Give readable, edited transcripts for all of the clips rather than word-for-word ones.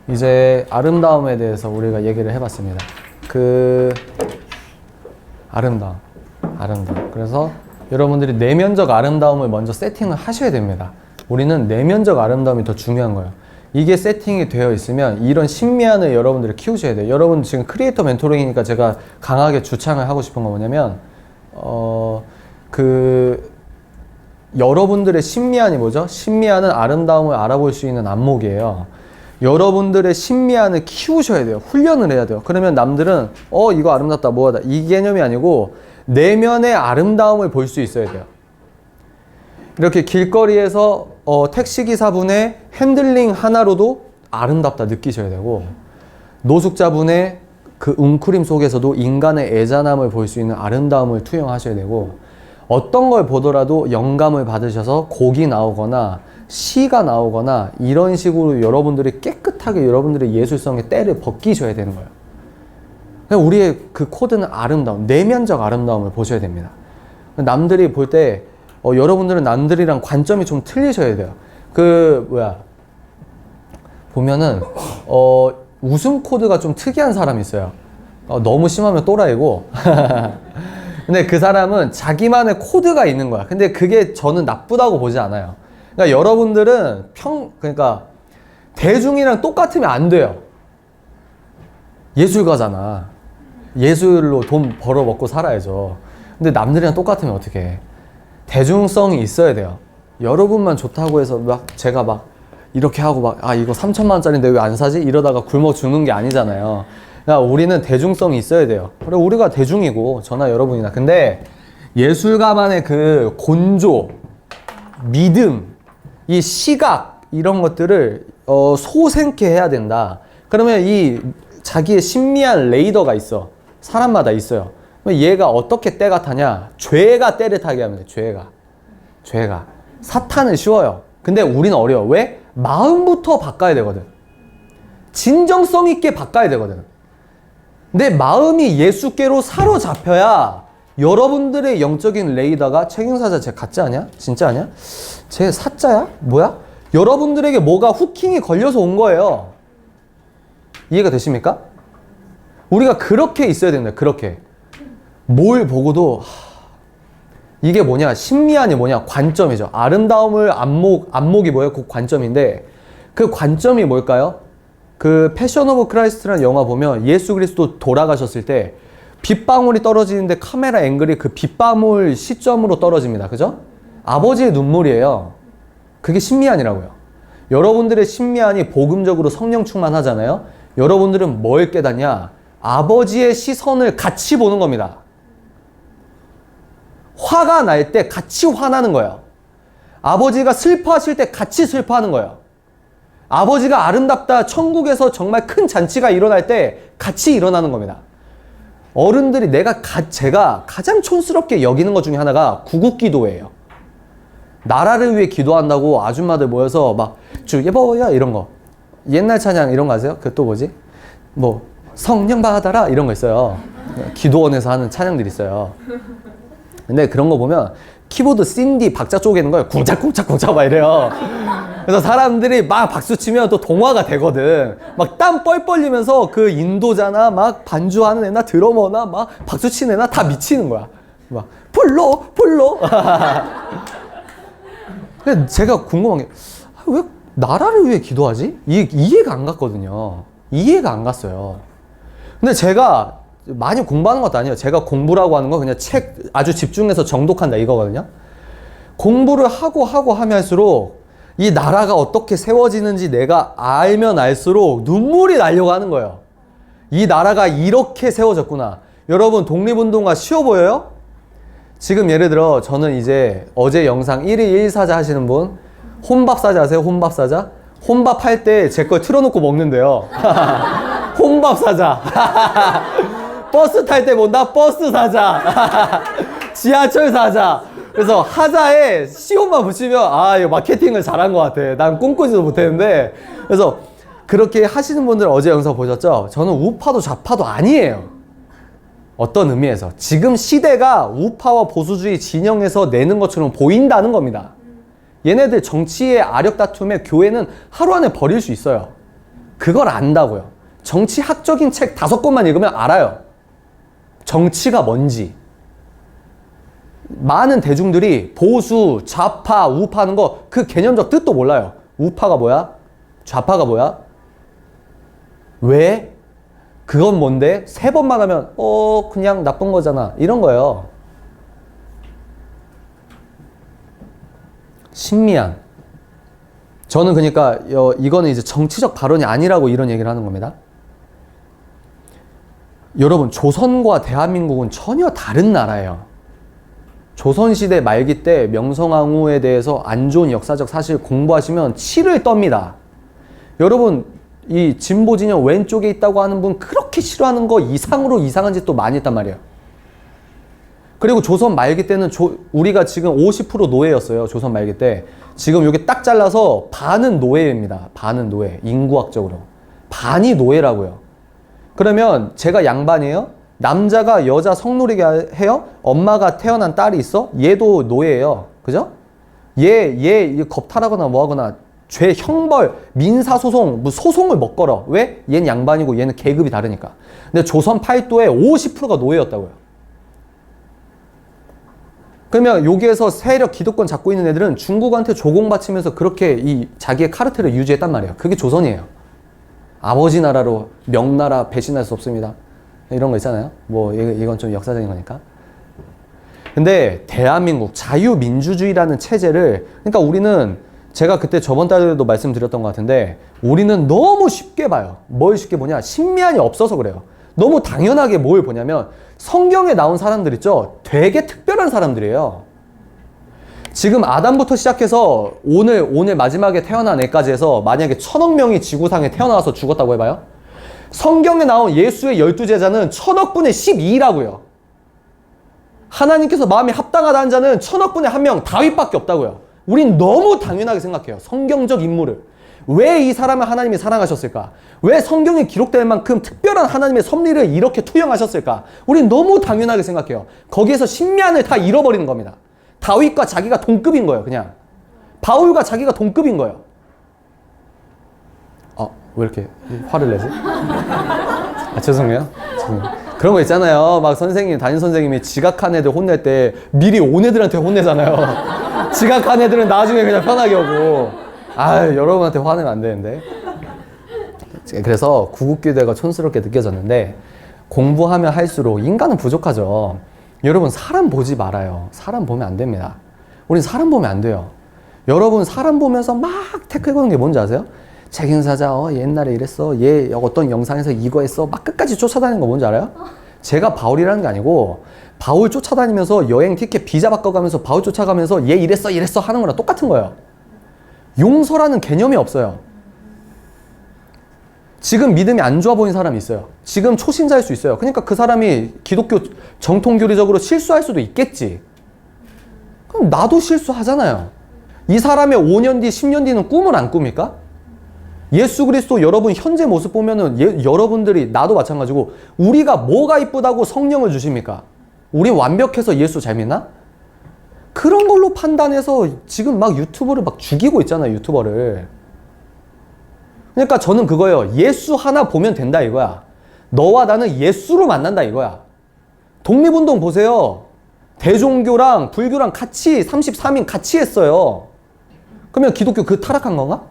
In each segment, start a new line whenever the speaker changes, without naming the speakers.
이제 아름다움에 대해서 우리가 얘기를 해봤습니다. 아름다움. 그래서 여러분들이 내면적 아름다움을 먼저 세팅을 하셔야 됩니다. 우리는 내면적 아름다움이 더 중요한 거예요. 이게 세팅이 되어 있으면 이런 신미안을 여러분들이 키우셔야 돼요. 여러분 지금 크리에이터 멘토링이니까 제가 강하게 주창을 하고 싶은 건 뭐냐면 여러분들의 신미안이 뭐죠? 신미안은 아름다움을 알아볼 수 있는 안목이에요. 여러분들의 신미안을 키우셔야 돼요. 훈련을 해야 돼요. 그러면 남들은 이거 아름답다 뭐하다 이 개념이 아니고 내면의 아름다움을 볼 수 있어야 돼요. 이렇게 길거리에서 택시기사분의 핸들링 하나로도 아름답다 느끼셔야 되고, 노숙자분의 그 웅크림 속에서도 인간의 애잔함을 볼 수 있는 아름다움을 투영하셔야 되고, 어떤 걸 보더라도 영감을 받으셔서 곡이 나오거나 시가 나오거나 이런 식으로 여러분들이 깨끗하게 여러분들의 예술성의 때를 벗기셔야 되는 거예요. 우리의 그 코드는 아름다움, 내면적 아름다움을 보셔야 됩니다. 남들이 볼 때 여러분들은 남들이랑 관점이 좀 틀리셔야 돼요. 보면은 웃음 코드가 좀 특이한 사람이 있어요. 너무 심하면 또라이고 근데 그 사람은 자기만의 코드가 있는 거야. 근데 그게 저는 나쁘다고 보지 않아요. 그러니까 여러분들은 그러니까 대중이랑 똑같으면 안 돼요. 예술가잖아. 예술로 돈 벌어 먹고 살아야죠. 근데 남들이랑 똑같으면 어떻게 해? 대중성이 있어야 돼요. 여러분만 좋다고 해서 제가 이렇게 하고 이거 3천만 원짜리인데 왜 안 사지? 이러다가 굶어 죽는 게 아니잖아요. 그러니까 우리는 대중성이 있어야 돼요. 그래, 우리가 대중이고 저나 여러분이나. 근데 예술가만의 그 곤조, 믿음, 이 시각 이런 것들을 소생케 해야 된다. 그러면 이 자기의 신미한 레이더가 있어. 사람마다 있어요. 얘가 어떻게 때가 타냐? 죄가 때를 타게 하면 돼. 죄가 사탄은 쉬워요. 근데 우리는 어려워. 왜? 마음부터 바꿔야 되거든. 진정성 있게 바꿔야 되거든. 내 마음이 예수께로 사로잡혀야 여러분들의 영적인 레이더가 책임사자 쟤 가짜 아니야? 진짜 아니야? 쟤 사자야? 뭐야? 여러분들에게 뭐가 후킹이 걸려서 온 거예요. 이해가 되십니까? 우리가 그렇게 있어야 된다. 그렇게. 뭘 보고도 이게 뭐냐? 신미안이 뭐냐? 관점이죠. 아름다움을 안목이 뭐예요? 그 관점인데 그 관점이 뭘까요? 그 패션 오브 크라이스트라는 영화 보면 예수 그리스도 돌아가셨을 때 빗방울이 떨어지는데 카메라 앵글이 그 빗방울 시점으로 떨어집니다. 그죠? 아버지의 눈물이에요. 그게 신미안이라고요. 여러분들의 신미안이 복음적으로 성령 충만하잖아요. 여러분들은 뭘 깨닫냐? 아버지의 시선을 같이 보는 겁니다. 화가 날 때 같이 화나는 거예요. 아버지가 슬퍼하실 때 같이 슬퍼하는 거예요. 아버지가 아름답다, 천국에서 정말 큰 잔치가 일어날 때 같이 일어나는 겁니다. 어른들이 제가 가장 촌스럽게 여기는 것 중에 하나가 구국기도예요. 나라를 위해 기도한다고 아줌마들 모여서 주 예뻐야 이런 거. 옛날 찬양 이런 거 아세요? 그 또 뭐지? 성령 받아라 이런 거 있어요. 기도원에서 하는 찬양들이 있어요. 근데 그런 거 보면 키보드 신디 박자 쪼개는 거예요. 쿵짝쿵짝쿵짝 이래요. 그래서 사람들이 박수 치면 또 동화가 되거든. 땀 뻘뻘 흘리면서 그 인도자나 반주하는 애나 드러머나 박수 치는 애나 다 미치는 거야. 불러. 근데 제가 궁금한 게 왜 나라를 위해 기도하지? 이해가 안 갔거든요. 이해가 안 갔어요. 근데 제가 많이 공부하는 것도 아니에요. 제가 공부라고 하는 건 그냥 책 아주 집중해서 정독한다 이거거든요. 공부를 하면 할수록 이 나라가 어떻게 세워지는지 내가 알면 알수록 눈물이 나려고 하는 거예요. 이 나라가 이렇게 세워졌구나. 여러분 독립운동가 쉬워 보여요? 지금 예를 들어 저는 이제 어제 영상 1일 1사자 하시는 분 혼밥사자 아세요? 혼밥사자? 혼밥할 때 제 걸 틀어놓고 먹는데요. 혼밥사자. 버스 탈 때 본다? 버스 사자. 지하철 사자. 그래서 하자에 시옷만 붙이면 이거 마케팅을 잘한 것 같아. 난 꿈꾸지도 못했는데. 그래서 그렇게 하시는 분들 어제 영상 보셨죠? 저는 우파도 좌파도 아니에요. 어떤 의미에서 지금 시대가 우파와 보수주의 진영에서 내는 것처럼 보인다는 겁니다. 얘네들 정치의 아력 다툼에 교회는 하루 안에 버릴 수 있어요. 그걸 안다고요. 정치학적인 책 5권만 읽으면 알아요. 정치가 뭔지. 많은 대중들이 보수, 좌파, 우파 하는 거 그 개념적 뜻도 몰라요. 우파가 뭐야? 좌파가 뭐야? 왜? 그건 뭔데? 3번만 하면 그냥 나쁜 거잖아. 이런 거예요. 신미한. 저는 그러니까 이거는 이제 정치적 발언이 아니라고 이런 얘기를 하는 겁니다. 여러분, 조선과 대한민국은 전혀 다른 나라예요. 조선시대 말기 때 명성황후에 대해서 안 좋은 역사적 사실 공부하시면 치를 떱니다. 여러분, 이 진보 진영 왼쪽에 있다고 하는 분 그렇게 싫어하는 거 이상으로 이상한 짓도 많이 했단 말이에요. 그리고 조선 말기 때는 우리가 지금 50% 노예였어요. 조선 말기 때. 지금 여기 딱 잘라서 반은 노예입니다. 반은 노예. 인구학적으로. 반이 노예라고요. 그러면 제가 양반이에요? 남자가 여자 성노리게 해요? 엄마가 태어난 딸이 있어? 얘도 노예예요. 그죠? 얘 겁탈하거나 뭐하거나 죄, 형벌, 민사소송, 뭐 소송을 못 걸어. 왜? 얘는 양반이고 얘는 계급이 다르니까. 근데 조선 팔도의 50%가 노예였다고요. 그러면 여기에서 세력 기득권 잡고 있는 애들은 중국한테 조공바치면서 그렇게 이 자기의 카르텔을 유지했단 말이에요. 그게 조선이에요. 아버지 나라로 명나라 배신할 수 없습니다. 이런 거 있잖아요. 뭐 이건 좀 역사적인 거니까. 근데 대한민국 자유민주주의라는 체제를, 그러니까 우리는 제가 그때 저번 달에도 말씀드렸던 것 같은데 우리는 너무 쉽게 봐요. 뭘 쉽게 보냐? 신미안이 없어서 그래요. 너무 당연하게 뭘 보냐면 성경에 나온 사람들 있죠? 되게 특별한 사람들이에요. 지금 아담부터 시작해서 오늘 마지막에 태어난 애까지 해서 만약에 1000억 명이 지구상에 태어나서 죽었다고 해봐요. 성경에 나온 예수의 12제자는 1000억분의 12라고요. 하나님께서 마음이 합당하다는 자는 1000억분의 1명 다윗밖에 없다고요. 우린 너무 당연하게 생각해요. 성경적 인물을. 왜 이 사람을 하나님이 사랑하셨을까? 왜 성경에 기록될 만큼 특별한 하나님의 섭리를 이렇게 투영하셨을까? 우린 너무 당연하게 생각해요. 거기에서 신미안을 다 잃어버리는 겁니다. 다윗과 자기가 동급인 거예요. 그냥 바울과 자기가 동급인 거예요. 왜 이렇게 화를 내지? 죄송해요. 그런 거 있잖아요. 막 담임 선생님이 지각한 애들 혼낼 때 미리 온 애들한테 혼내잖아요. 지각한 애들은 나중에 그냥 편하게 오고. 여러분한테 화내면 안 되는데. 그래서 구국기대가 촌스럽게 느껴졌는데 공부하면 할수록 인간은 부족하죠. 여러분, 사람 보지 말아요. 사람 보면 안 됩니다. 우린 사람 보면 안 돼요. 여러분, 사람 보면서 막 태클 거는 게 뭔지 아세요? 책임사자, 옛날에 이랬어. 얘 어떤 영상에서 이거 했어. 막 끝까지 쫓아다니는 거 뭔지 알아요? 제가 바울이라는 게 아니고 바울 쫓아다니면서 여행 티켓 비자 바꿔가면서 바울 쫓아가면서 얘 이랬어 하는 거랑 똑같은 거예요. 용서라는 개념이 없어요. 지금 믿음이 안 좋아 보이는 사람이 있어요. 지금 초신자일 수 있어요. 그러니까 그 사람이 기독교 정통교리적으로 실수할 수도 있겠지. 그럼 나도 실수하잖아요. 이 사람의 5년 뒤, 10년 뒤는 꿈을 안 꿉니까? 예수 그리스도 여러분 현재 모습 보면은 여러분들이, 나도 마찬가지고, 우리가 뭐가 이쁘다고 성령을 주십니까? 우리 완벽해서 예수 잘 믿나? 그런 걸로 판단해서 지금 막 유튜브를 막 죽이고 있잖아요. 유튜버를. 그러니까 저는 그거예요. 예수 하나 보면 된다 이거야. 너와 나는 예수로 만난다 이거야. 독립운동 보세요. 대종교랑 불교랑 같이 33인 같이 했어요. 그러면 기독교 그 타락한 건가?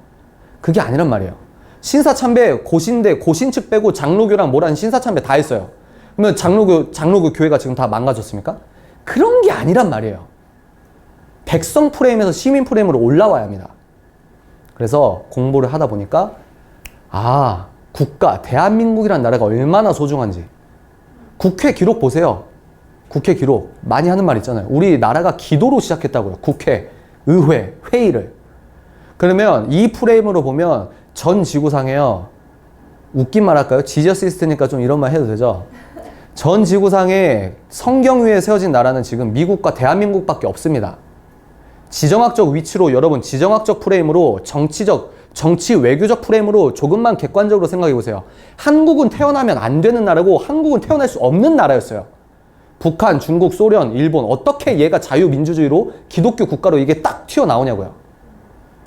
그게 아니란 말이에요. 신사참배, 고신대, 고신측 빼고 장로교랑 뭐란 신사참배 다 했어요. 그러면 장로교 교회가 지금 다 망가졌습니까? 그런 게 아니란 말이에요. 백성 프레임에서 시민 프레임으로 올라와야 합니다. 그래서 공부를 하다 보니까 국가, 대한민국이라는 나라가 얼마나 소중한지. 국회 기록 보세요. 국회 기록. 많이 하는 말 있잖아요. 우리 나라가 기도로 시작했다고요. 국회, 의회, 회의를. 그러면 이 프레임으로 보면 전 지구상에요. 웃긴 말 할까요? 지저시스트니까 좀 이런 말 해도 되죠? 전 지구상에 성경 위에 세워진 나라는 지금 미국과 대한민국밖에 없습니다. 지정학적 위치로, 여러분 지정학적 프레임으로, 정치 외교적 프레임으로 조금만 객관적으로 생각해 보세요. 한국은 태어나면 안 되는 나라고 한국은 태어날 수 없는 나라였어요. 북한, 중국, 소련, 일본, 어떻게 얘가 자유민주주의로 기독교 국가로 이게 딱 튀어나오냐고요.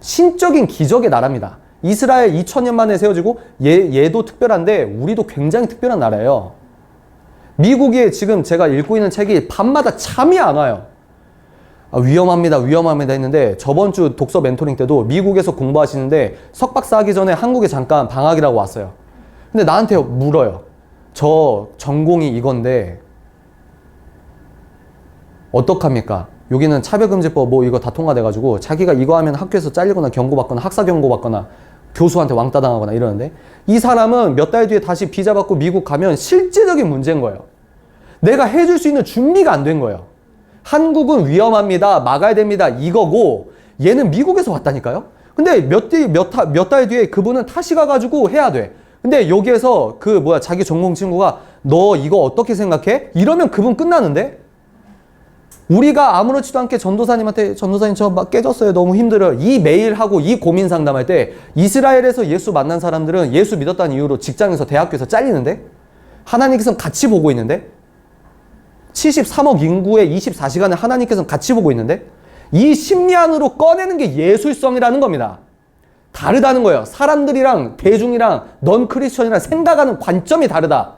신적인 기적의 나라입니다. 이스라엘 2000년 만에 세워지고 얘도 특별한데 우리도 굉장히 특별한 나라예요. 미국에 지금 제가 읽고 있는 책이 밤마다 잠이 안 와요. 위험합니다 했는데 저번 주 독서 멘토링 때도 미국에서 공부하시는데 석박사 하기 전에 한국에 잠깐 방학이라고 왔어요. 근데 나한테 물어요. 저 전공이 이건데 어떡합니까? 여기는 차별금지법 뭐 이거 다 통과돼가지고 자기가 이거 하면 학교에서 잘리거나 경고받거나 학사 경고받거나 교수한테 왕따 당하거나 이러는데 이 사람은 몇 달 뒤에 다시 비자 받고 미국 가면 실제적인 문제인 거예요. 내가 해줄 수 있는 준비가 안 된 거예요. 한국은 위험합니다. 막아야 됩니다. 이거고 얘는 미국에서 왔다니까요. 근데 몇 달 뒤에 그분은 타시 가가지고 해야 돼. 근데 여기에서 자기 전공 친구가 너 이거 어떻게 생각해? 이러면 그분 끝나는데? 우리가 아무렇지도 않게 전도사님한테 전도사님 저 막 깨졌어요. 너무 힘들어요. 이 메일하고 이 고민 상담할 때 이스라엘에서 예수 만난 사람들은 예수 믿었다는 이유로 직장에서 대학교에서 잘리는데? 하나님께서는 같이 보고 있는데? 73억 인구의 24시간을 하나님께서는 같이 보고 있는데? 이 심리안으로 꺼내는 게 예술성이라는 겁니다. 다르다는 거예요. 사람들이랑 대중이랑 넌 크리스천이랑 생각하는 관점이 다르다.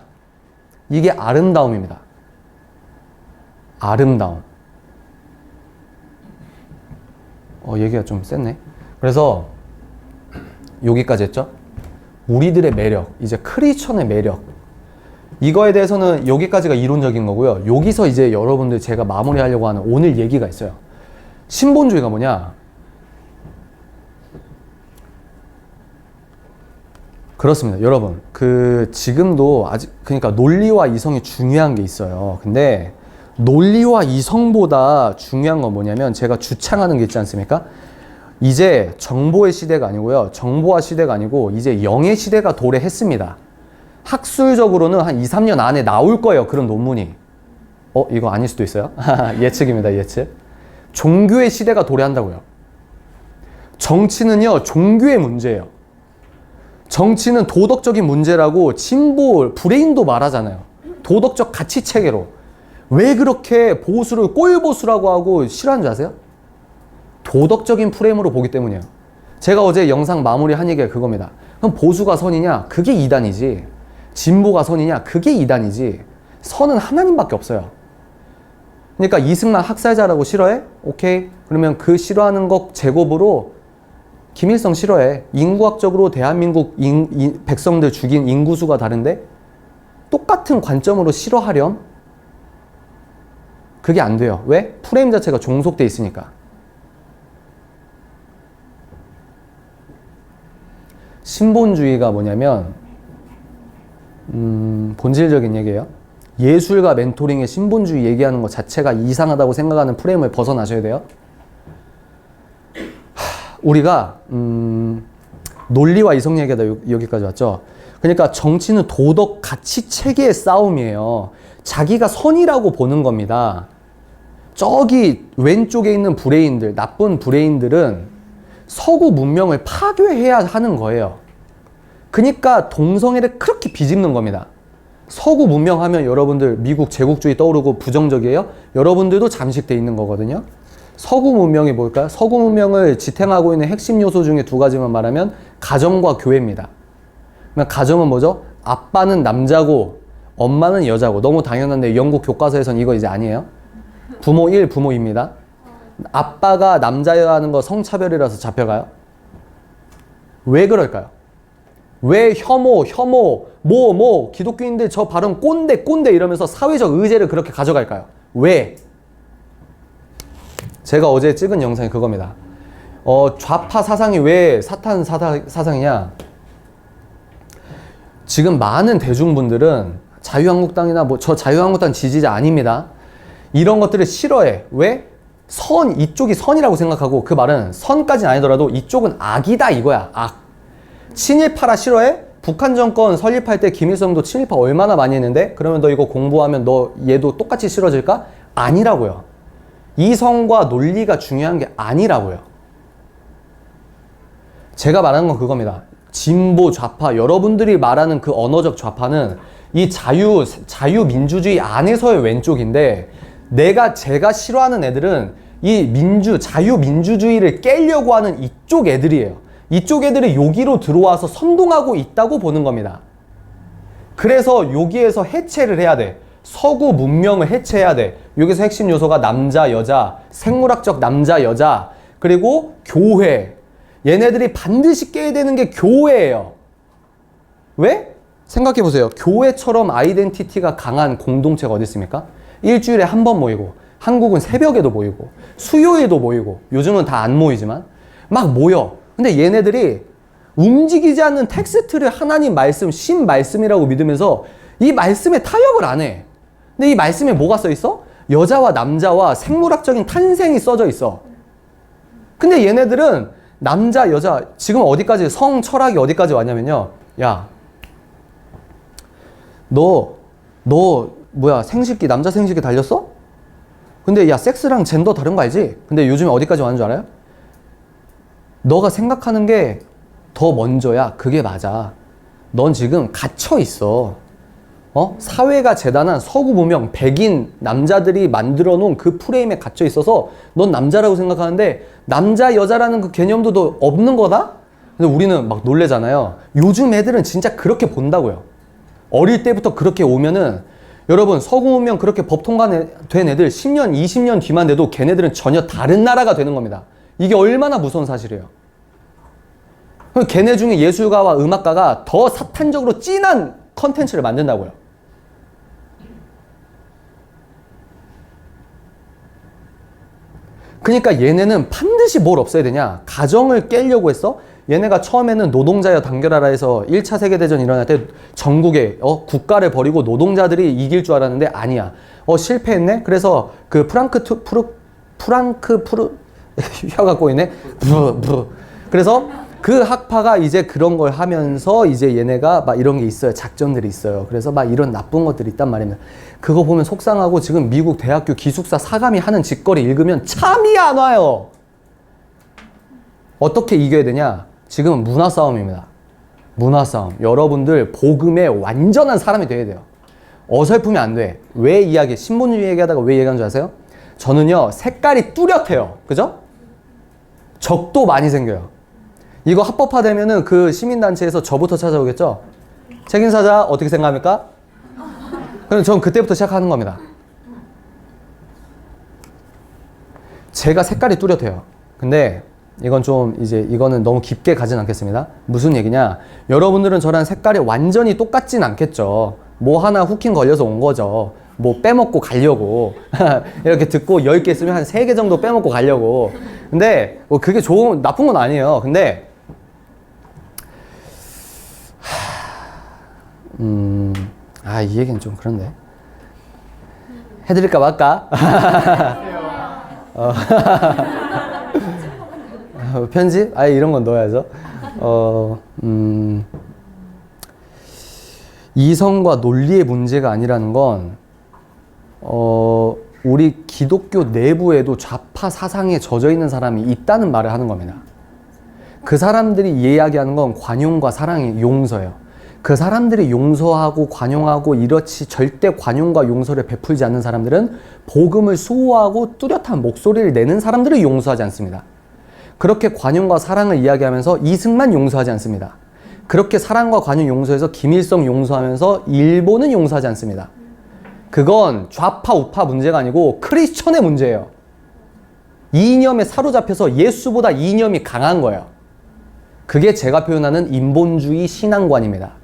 이게 아름다움입니다. 아름다움. 얘기가 좀 셌네. 그래서 여기까지 했죠. 우리들의 매력, 이제 크리스천의 매력. 이거에 대해서는 여기까지가 이론적인 거고요. 여기서 이제 여러분들 제가 마무리하려고 하는 오늘 얘기가 있어요. 신본주의가 뭐냐? 그렇습니다. 여러분, 지금도 그러니까 논리와 이성이 중요한 게 있어요. 근데 논리와 이성보다 중요한 건 뭐냐면 제가 주창하는 게 있지 않습니까? 이제 정보의 시대가 아니고요. 정보화 시대가 아니고 이제 영의 시대가 도래했습니다. 학술적으로는 한 2, 3년 안에 나올 거예요. 그런 논문이. 이거 아닐 수도 있어요. 예측입니다. 예측. 종교의 시대가 도래한다고요. 정치는요. 종교의 문제예요. 정치는 도덕적인 문제라고 진보, 브레인도 말하잖아요. 도덕적 가치 체계로. 왜 그렇게 보수를 꼴보수라고 하고 싫어하는 줄 아세요? 도덕적인 프레임으로 보기 때문이에요. 제가 어제 영상 마무리한 얘기가 그겁니다. 그럼 보수가 선이냐? 그게 이단이지. 진보가 선이냐? 그게 이단이지. 선은 하나님밖에 없어요. 그러니까 이승만 학살자라고 싫어해? 오케이. 그러면 그 싫어하는 것 제곱으로 김일성 싫어해. 인구학적으로 대한민국 백성들 죽인 인구수가 다른데 똑같은 관점으로 싫어하렴? 그게 안 돼요. 왜? 프레임 자체가 종속돼 있으니까. 신본주의가 뭐냐면 본질적인 얘기예요. 예술과 멘토링의 신본주의 얘기하는 것 자체가 이상하다고 생각하는 프레임을 벗어나셔야 돼요. 우리가 논리와 이성 얘기하다 여기까지 왔죠. 그러니까 정치는 도덕 가치 체계의 싸움이에요. 자기가 선이라고 보는 겁니다. 저기 왼쪽에 있는 브레인들, 나쁜 브레인들은 서구 문명을 파괴해야 하는 거예요. 그러니까 동성애를 그렇게 비집는 겁니다. 서구 문명 하면 여러분들 미국 제국주의 떠오르고 부정적이에요? 여러분들도 잠식돼 있는 거거든요. 서구 문명이 뭘까요? 서구 문명을 지탱하고 있는 핵심 요소 중에 두 가지만 말하면 가정과 교회입니다. 가정은 뭐죠? 아빠는 남자고 엄마는 여자고. 너무 당연한데 영국 교과서에선 이거 이제 아니에요. 부모 1, 부모 2입니다. 아빠가 남자여야 하는 거 성차별이라서 잡혀가요? 왜 그럴까요? 왜 혐오, 기독교인들 저 발언 꼰대 이러면서 사회적 의제를 그렇게 가져갈까요? 왜? 제가 어제 찍은 영상이 그겁니다. 좌파 사상이 왜 사탄 사상이냐? 지금 많은 대중분들은 자유한국당이나 저 자유한국당 지지자 아닙니다. 이런 것들을 싫어해. 왜? 이쪽이 선이라고 생각하고 그 말은 선까지는 아니더라도 이쪽은 악이다 이거야. 악. 친일파라 싫어해? 북한 정권 설립할 때 김일성도 친일파 얼마나 많이 했는데? 그러면 너 이거 공부하면 얘도 똑같이 싫어질까? 아니라고요. 이성과 논리가 중요한 게 아니라고요. 제가 말하는 건 그겁니다. 진보 좌파, 여러분들이 말하는 그 언어적 좌파는 이 자유민주주의 안에서의 왼쪽인데 제가 싫어하는 애들은 이 자유민주주의를 깨려고 하는 이쪽 애들이에요. 이쪽 애들이 여기로 들어와서 선동하고 있다고 보는 겁니다. 그래서 여기에서 해체를 해야 돼. 서구 문명을 해체해야 돼. 여기서 핵심 요소가 남자, 여자, 생물학적 남자, 여자, 그리고 교회. 얘네들이 반드시 깨야 되는 게 교회예요. 왜? 생각해 보세요. 교회처럼 아이덴티티가 강한 공동체가 어디 있습니까? 일주일에 한 번 모이고, 한국은 새벽에도 모이고, 수요일도 모이고, 요즘은 다 안 모이지만 막 모여. 근데 얘네들이 움직이지 않는 텍스트를 하나님 말씀, 신 말씀이라고 믿으면서 이 말씀에 타협을 안 해. 근데 이 말씀에 뭐가 써 있어? 여자와 남자와 생물학적인 탄생이 써져 있어. 근데 얘네들은 남자, 여자, 지금 어디까지, 성 철학이 어디까지 왔냐면요. 야, 너 뭐야, 생식기, 남자 생식기 달렸어? 근데 야, 섹스랑 젠더 다른 거 알지? 근데 요즘에 어디까지 왔는 줄 알아요? 너가 생각하는 게 더 먼저야. 그게 맞아. 넌 지금 갇혀 있어. 사회가 재단한 서구 문명, 백인 남자들이 만들어 놓은 그 프레임에 갇혀 있어서 넌 남자라고 생각하는데 남자, 여자라는 그 개념도 너 없는 거다? 근데 우리는 막 놀래잖아요. 요즘 애들은 진짜 그렇게 본다고요. 어릴 때부터 그렇게 오면은 여러분 서구 문명 그렇게 법 통과된 애들 10년, 20년 뒤만 돼도 걔네들은 전혀 다른 나라가 되는 겁니다. 이게 얼마나 무서운 사실이에요. 걔네 중에 예술가와 음악가가 더 사탄적으로 진한 컨텐츠를 만든다고요. 그러니까 얘네는 반드시 뭘 없애야 되냐? 가정을 깨려고 했어? 얘네가 처음에는 노동자여 단결하라 해서 1차 세계대전 일어날 때 전국에 국가를 버리고 노동자들이 이길 줄 알았는데 아니야. 실패했네? 그래서 그 혀가 꼬이네? 그래서 그 학파가 이제 그런 걸 하면서 이제 얘네가 막 이런 게 있어요. 작전들이 있어요. 그래서 막 이런 나쁜 것들이 있단 말입니다. 그거 보면 속상하고 지금 미국 대학교 기숙사 사감이 하는 짓거리 읽으면 참이 안 와요. 어떻게 이겨야 되냐? 지금은 문화 싸움입니다. 문화 싸움. 여러분들 복음의 완전한 사람이 돼야 돼요. 어설프면 안 돼. 왜 신본주의 얘기하다가 왜 얘기한 줄 아세요? 저는요, 색깔이 뚜렷해요. 그죠? 적도 많이 생겨요. 이거 합법화되면은 그 시민단체에서 저부터 찾아오겠죠? 책임사자 어떻게 생각합니까? 그럼 전 그때부터 시작하는 겁니다. 제가 색깔이 뚜렷해요. 근데 이거는 너무 깊게 가진 않겠습니다. 무슨 얘기냐? 여러분들은 저랑 색깔이 완전히 똑같진 않겠죠. 뭐 하나 후킹 걸려서 온 거죠. 뭐 빼먹고 가려고. 이렇게 듣고 10개 쓰면 한 3개 정도 빼먹고 가려고. 근데 뭐 그게 나쁜 건 아니에요. 근데 이 얘기는 좀 그런데. 해드릴까 말까? 편집? 이런 건 넣어야죠. 이성과 논리의 문제가 아니라는 건, 우리 기독교 내부에도 좌파 사상에 젖어 있는 사람이 있다는 말을 하는 겁니다. 그 사람들이 이야기하는 건 관용과 사랑의 용서예요. 그 사람들이 용서하고 관용하고 이렇지 절대 관용과 용서를 베풀지 않는 사람들은 복음을 수호하고 뚜렷한 목소리를 내는 사람들을 용서하지 않습니다. 그렇게 관용과 사랑을 이야기하면서 이승만 용서하지 않습니다. 그렇게 사랑과 관용 용서해서 김일성 용서하면서 일본은 용서하지 않습니다. 그건 좌파 우파 문제가 아니고 크리스천의 문제예요. 이념에 사로잡혀서 예수보다 이념이 강한 거예요. 그게 제가 표현하는 인본주의 신앙관입니다.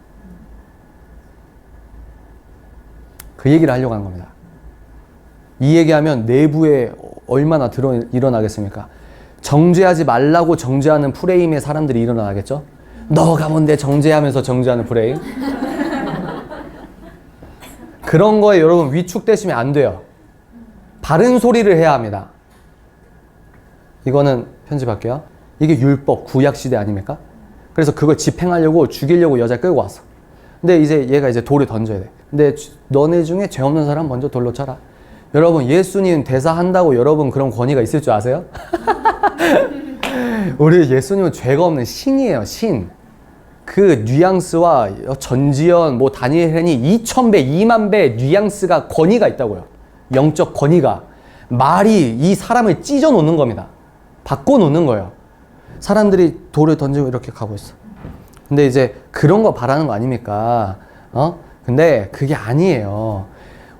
그 얘기를 하려고 하는 겁니다. 이 얘기하면 내부에 얼마나 일어나겠습니까? 정죄하지 말라고 정죄하는 프레임의 사람들이 일어나겠죠? 너가 뭔데 정죄하면서 정죄하는 프레임? 그런 거에 여러분 위축되시면 안 돼요. 바른 소리를 해야 합니다. 이거는 편집할게요. 이게 율법, 구약시대 아닙니까? 그래서 그걸 집행하려고 죽이려고 여자 끌고 왔어. 근데 얘가 돌을 던져야 돼. 근데 너네 중에 죄 없는 사람 먼저 돌로 쳐라. 여러분 예수님 대사한다고 여러분 그런 권위가 있을 줄 아세요? 우리 예수님은 죄가 없는 신이에요. 신. 그 뉘앙스와 전지현, 다니엘 헨이 2000배, 2만배 뉘앙스가 권위가 있다고요. 영적 권위가. 말이 이 사람을 찢어 놓는 겁니다. 바꿔 놓는 거예요. 사람들이 돌을 던지고 이렇게 가고 있어. 근데 이제 그런 거 바라는 거 아닙니까? 근데 그게 아니에요.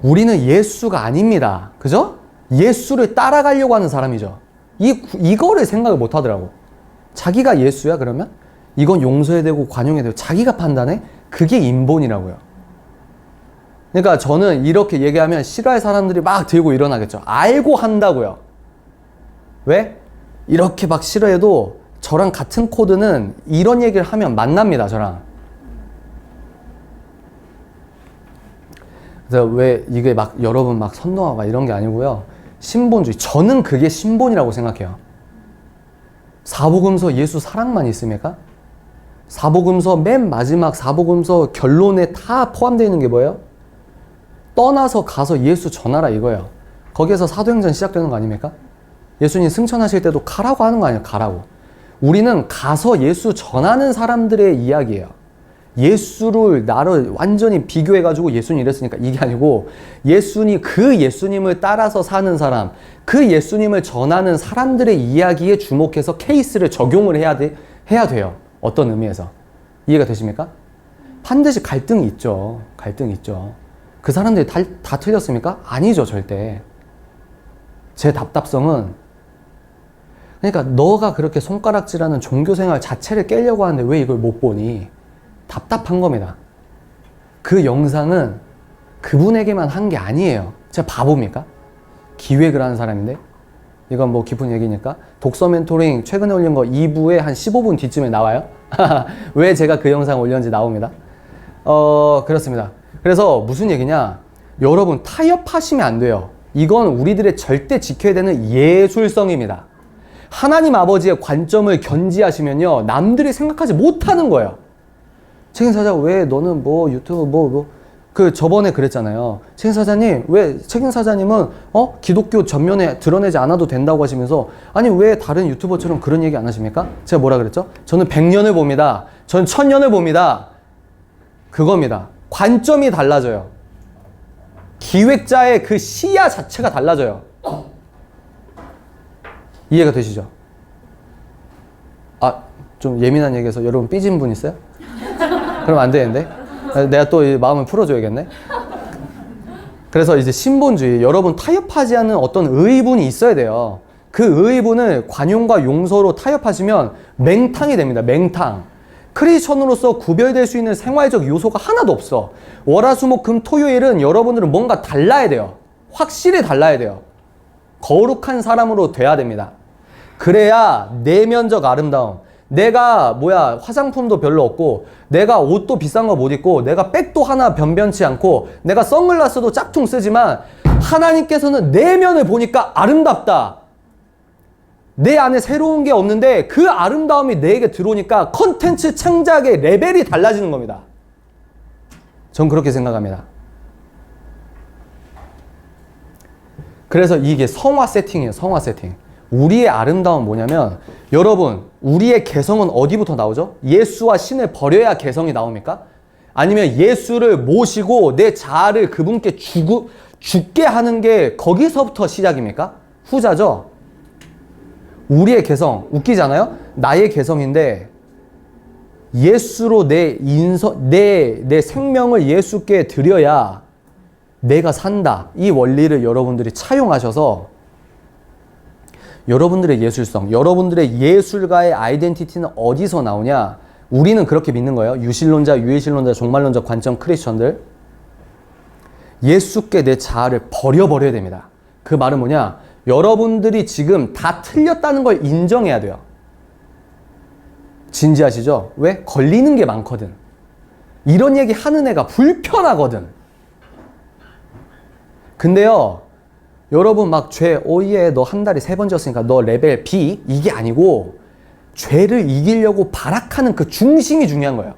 우리는 예수가 아닙니다. 그죠? 예수를 따라가려고 하는 사람이죠. 이거를 생각을 못 하더라고. 자기가 예수야, 그러면? 이건 용서해야 되고 관용해야 되고 자기가 판단해? 그게 인본이라고요. 그러니까 저는 이렇게 얘기하면 싫어할 사람들이 막 들고 일어나겠죠. 알고 한다고요. 왜? 이렇게 막 싫어해도 저랑 같은 코드는 이런 얘기를 하면 만납니다, 저랑. 그래서 왜 이게 막 여러분 막 선동하고 막 이런 게 아니고요. 신본주의. 저는 그게 신본이라고 생각해요. 사복음서 예수 사랑만 있습니까? 사복음서 맨 마지막 사복음서 결론에 다 포함되어 있는 게 뭐예요? 떠나서 가서 예수 전하라 이거예요. 거기에서 사도행전 시작되는 거 아닙니까? 예수님 승천하실 때도 가라고 하는 거 아니에요? 가라고. 우리는 가서 예수 전하는 사람들의 이야기예요. 예수를 나를 완전히 비교해가지고 예수님 이랬으니까 이게 아니고 그 예수님을 따라서 사는 사람, 그 예수님을 전하는 사람들의 이야기에 주목해서 케이스를 적용을 해야 돼요. 어떤 의미에서. 이해가 되십니까? 반드시 갈등이 있죠. 갈등이 있죠. 그 사람들이 다 틀렸습니까? 아니죠, 절대. 제 답답성은 그러니까 너가 그렇게 손가락질하는 종교생활 자체를 깨려고 하는데 왜 이걸 못 보니? 답답한 겁니다. 그 영상은 그분에게만 한 게 아니에요. 제가 바보입니까? 기획을 하는 사람인데? 이건 뭐 깊은 얘기니까. 독서 멘토링 최근에 올린 거 2부에 한 15분 뒤쯤에 나와요. 왜 제가 그 영상 올렸는지 나옵니다. 그렇습니다. 그래서 무슨 얘기냐? 여러분 타협하시면 안 돼요. 이건 우리들의 절대 지켜야 되는 예술성입니다. 하나님 아버지의 관점을 견지하시면요, 남들이 생각하지 못하는 거예요. 책임사장, 왜 너는 뭐 유튜브 저번에 그랬잖아요. 책임사장님, 왜 책임사장님은 기독교 전면에 드러내지 않아도 된다고 하시면서, 아니 왜 다른 유튜버처럼 그런 얘기 안 하십니까? 제가 뭐라 그랬죠? 저는 100년을 봅니다. 저는 1000년을 봅니다. 그겁니다. 관점이 달라져요. 기획자의 그 시야 자체가 달라져요. 이해가 되시죠? 좀 예민한 얘기해서 여러분 삐진 분 있어요? 그럼 안 되는데? 내가 또 마음을 풀어줘야겠네? 그래서 이제 신본주의, 여러분 타협하지 않는 어떤 의의분이 있어야 돼요. 그 의의분을 관용과 용서로 타협하시면 맹탕이 됩니다. 맹탕. 크리스천으로서 구별될 수 있는 생활적 요소가 하나도 없어. 월화수목금토요일은 여러분들은 뭔가 달라야 돼요. 확실히 달라야 돼요. 거룩한 사람으로 돼야 됩니다. 그래야 내면적 아름다움. 내가 화장품도 별로 없고, 내가 옷도 비싼 거 못 입고, 내가 백도 하나 변변치 않고, 내가 선글라스도 짝퉁 쓰지만 하나님께서는 내면을 보니까 아름답다. 내 안에 새로운 게 없는데 그 아름다움이 내게 들어오니까 컨텐츠 창작의 레벨이 달라지는 겁니다. 전 그렇게 생각합니다. 그래서 이게 성화 세팅이에요. 성화 세팅. 우리의 아름다움은 뭐냐면, 여러분 우리의 개성은 어디부터 나오죠? 예수와 신을 버려야 개성이 나옵니까? 아니면 예수를 모시고 내 자아를 그분께 죽게 하는 게 거기서부터 시작입니까? 후자죠. 우리의 개성 웃기잖아요? 나의 개성인데 예수로 내 생명을 예수께 드려야 내가 산다. 이 원리를 여러분들이 차용하셔서 여러분들의 예술성, 여러분들의 예술가의 아이덴티티는 어디서 나오냐? 우리는 그렇게 믿는 거예요. 유실론자, 유해실론자, 종말론자 관점 크리스천들. 예수께 내 자아를 버려야 됩니다. 그 말은 뭐냐? 여러분들이 지금 다 틀렸다는 걸 인정해야 돼요. 진지하시죠? 왜? 걸리는 게 많거든. 이런 얘기 하는 애가 불편하거든. 근데요, 여러분 막 오예 너 한 달에 3번 지었으니까 너 레벨 B 이게 아니고 죄를 이기려고 발악하는 그 중심이 중요한 거예요.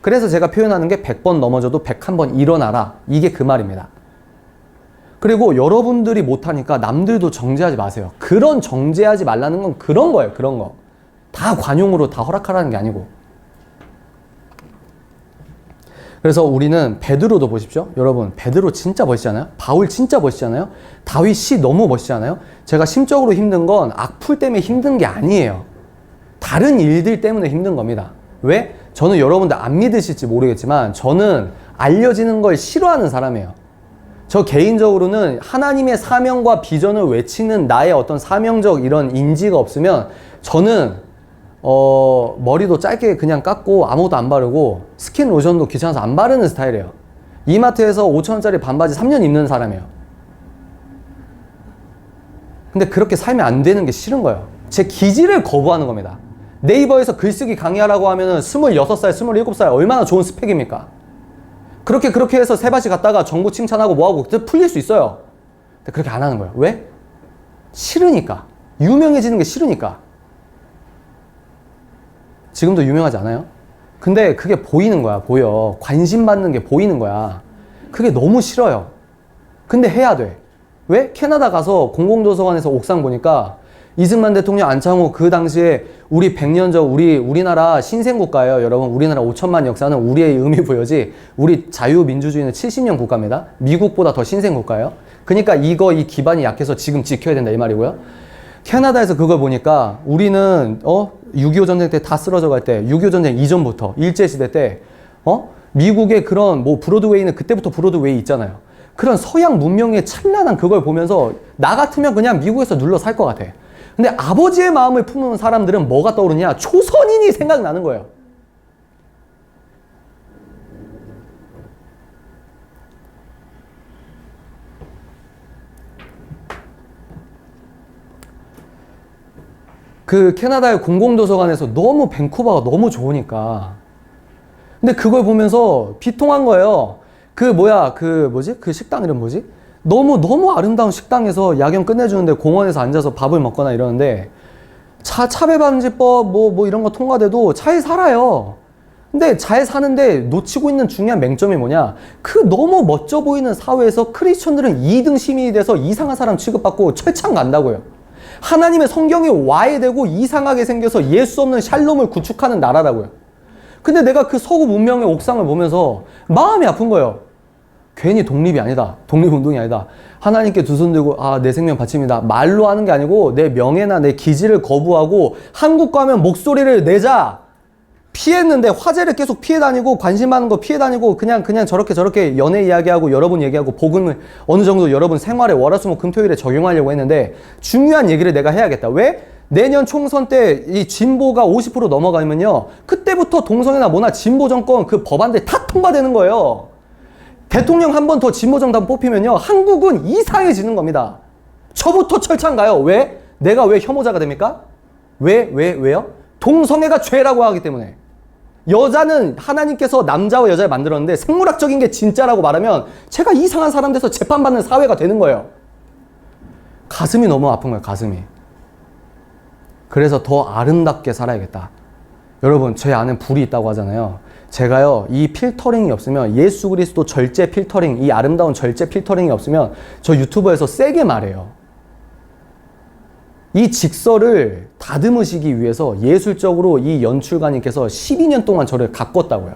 그래서 제가 표현하는 게 100번 넘어져도 101번 일어나라. 이게 그 말입니다. 그리고 여러분들이 못하니까 남들도 정죄하지 마세요. 그런 정죄하지 말라는 건 그런 거예요. 그런 거. 다 관용으로 다 허락하라는 게 아니고. 그래서 우리는 베드로도 보십시오. 여러분 베드로 진짜 멋있잖아요. 바울 진짜 멋있잖아요. 다윗이 너무 멋있잖아요. 제가 심적으로 힘든 건 악플 때문에 힘든 게 아니에요. 다른 일들 때문에 힘든 겁니다. 왜? 저는 여러분들 안 믿으실지 모르겠지만 저는 알려지는 걸 싫어하는 사람이에요. 저 개인적으로는 하나님의 사명과 비전을 외치는 나의 어떤 사명적 이런 인지가 없으면 저는 머리도 짧게 그냥 깎고 아무것도 안 바르고 스킨 로션도 귀찮아서 안 바르는 스타일이에요. 이마트에서 5,000원짜리 반바지 3년 입는 사람이에요. 근데 그렇게 살면 안 되는 게 싫은 거예요. 제 기질을 거부하는 겁니다. 네이버에서 글쓰기 강의하라고 하면은 26살, 27살 얼마나 좋은 스펙입니까? 그렇게 해서 세바시 갔다가 정보 칭찬하고 뭐하고 풀릴 수 있어요. 근데 그렇게 안 하는 거예요. 왜? 싫으니까. 유명해지는 게 싫으니까. 지금도 유명하지 않아요? 근데 그게 보이는 거야. 보여. 관심 받는 게 보이는 거야. 그게 너무 싫어요. 근데 해야 돼. 왜? 캐나다 가서 공공도서관에서 옥상 보니까 이승만 대통령, 안창호 그 당시에 우리 100년 전 우리나라 신생국가예요. 여러분, 우리나라 5천만 역사는 우리의 의미 부여지 우리 자유민주주의는 70년 국가입니다. 미국보다 더 신생국가예요. 그러니까 이 기반이 약해서 지금 지켜야 된다 이 말이고요. 캐나다에서 그걸 보니까 우리는 6.25 전쟁 때 다 쓰러져 갈 때 6.25 전쟁 이전부터 일제시대 때 미국의 그런 뭐 브로드웨이는 그때부터 브로드웨이 있잖아요. 그런 서양 문명의 찬란한 그걸 보면서 나 같으면 그냥 미국에서 눌러 살 것 같아. 근데 아버지의 마음을 품는 사람들은 뭐가 떠오르냐? 초선인이 생각나는 거예요. 그 캐나다의 공공도서관에서 너무 밴쿠버가 너무 좋으니까. 근데 그걸 보면서 비통한 거예요. 그 식당 이름 뭐지? 너무 아름다운 식당에서 야경 끝내주는데 공원에서 앉아서 밥을 먹거나 이러는데 차별방지법 뭐 이런 거 통과돼도 잘 살아요. 근데 잘 사는데 놓치고 있는 중요한 맹점이 뭐냐? 그 너무 멋져 보이는 사회에서 크리스천들은 2등 시민이 돼서 이상한 사람 취급받고 철창 간다고요. 하나님의 성경이 와해되고 이상하게 생겨서 예수 없는 샬롬을 구축하는 나라라고요. 근데 내가 그 서구 문명의 옥상을 보면서 마음이 아픈 거예요. 괜히 독립이 아니다. 독립운동이 아니다. 하나님께 두 손 들고 내 생명 바칩니다. 말로 하는 게 아니고 내 명예나 내 기질을 거부하고 한국 가면 목소리를 내자. 피했는데 화제를 계속 피해 다니고 관심 많은 거 피해 다니고 그냥 저렇게 연애 이야기하고 여러분 얘기하고 복음을 어느 정도 여러분 생활에 월화수목 금토일에 적용하려고 했는데 중요한 얘기를 내가 해야겠다. 왜? 내년 총선 때 이 진보가 50% 넘어가면요. 그때부터 동성애나 뭐나 진보 정권 그 법안들 다 통과되는 거예요. 대통령 한 번 더 진보정당 뽑히면요. 한국은 이상해지는 겁니다. 저부터 철창 가요. 왜? 내가 왜 혐오자가 됩니까? 왜요? 동성애가 죄라고 하기 때문에. 여자는 하나님께서 남자와 여자를 만들었는데 생물학적인 게 진짜라고 말하면 제가 이상한 사람 돼서 재판받는 사회가 되는 거예요. 가슴이 너무 아픈 거예요. 가슴이. 그래서 더 아름답게 살아야겠다. 여러분, 제 안에 불이 있다고 하잖아요. 제가요, 이 필터링이 없으면 예수 그리스도 절제 필터링, 이 아름다운 절제 필터링이 없으면 저 유튜브에서 세게 말해요. 이 직설을 다듬으시기 위해서 예술적으로 이 연출가님께서 12년 동안 저를 가꿨다고요.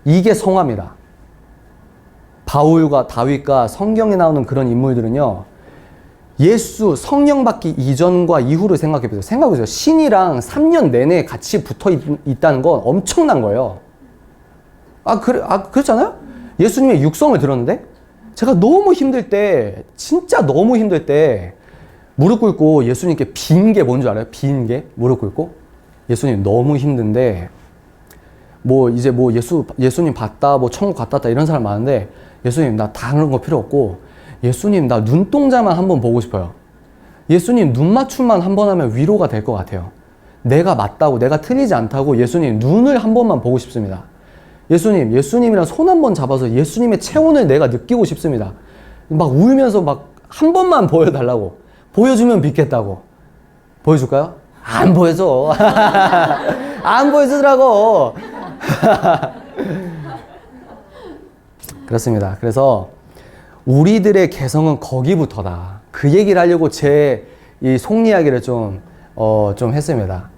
이게 성화입니다. 바울과 다윗과 성경에 나오는 그런 인물들은요, 예수 성령 받기 이전과 이후를 생각해보세요. 생각해보세요. 신이랑 3년 내내 같이 붙어 있다는 건 엄청난 거예요. 그렇잖아요? 예수님의 육성을 들었는데 제가 너무 힘들 때, 진짜 너무 힘들 때 무릎 꿇고 예수님께 빈 게 뭔 줄 알아요? 빈 게 무릎 꿇고 예수님 너무 힘든데 예수님 봤다, 천국 갔다 이런 사람 많은데 예수님 나 다른 거 필요 없고 예수님 나 눈동자만 한번 보고 싶어요. 예수님 눈 맞춤만 한번 하면 위로가 될 것 같아요. 내가 맞다고, 내가 틀리지 않다고 예수님 눈을 한 번만 보고 싶습니다. 예수님이랑 손 한 번 잡아서 예수님의 체온을 내가 느끼고 싶습니다. 막 울면서 막 한 번만 보여달라고. 보여주면 믿겠다고. 보여줄까요? 안 보여줘. 안 보여주더라고. 그렇습니다. 그래서 우리들의 개성은 거기부터다. 그 얘기를 하려고 제 이 속이야기를 좀 했습니다.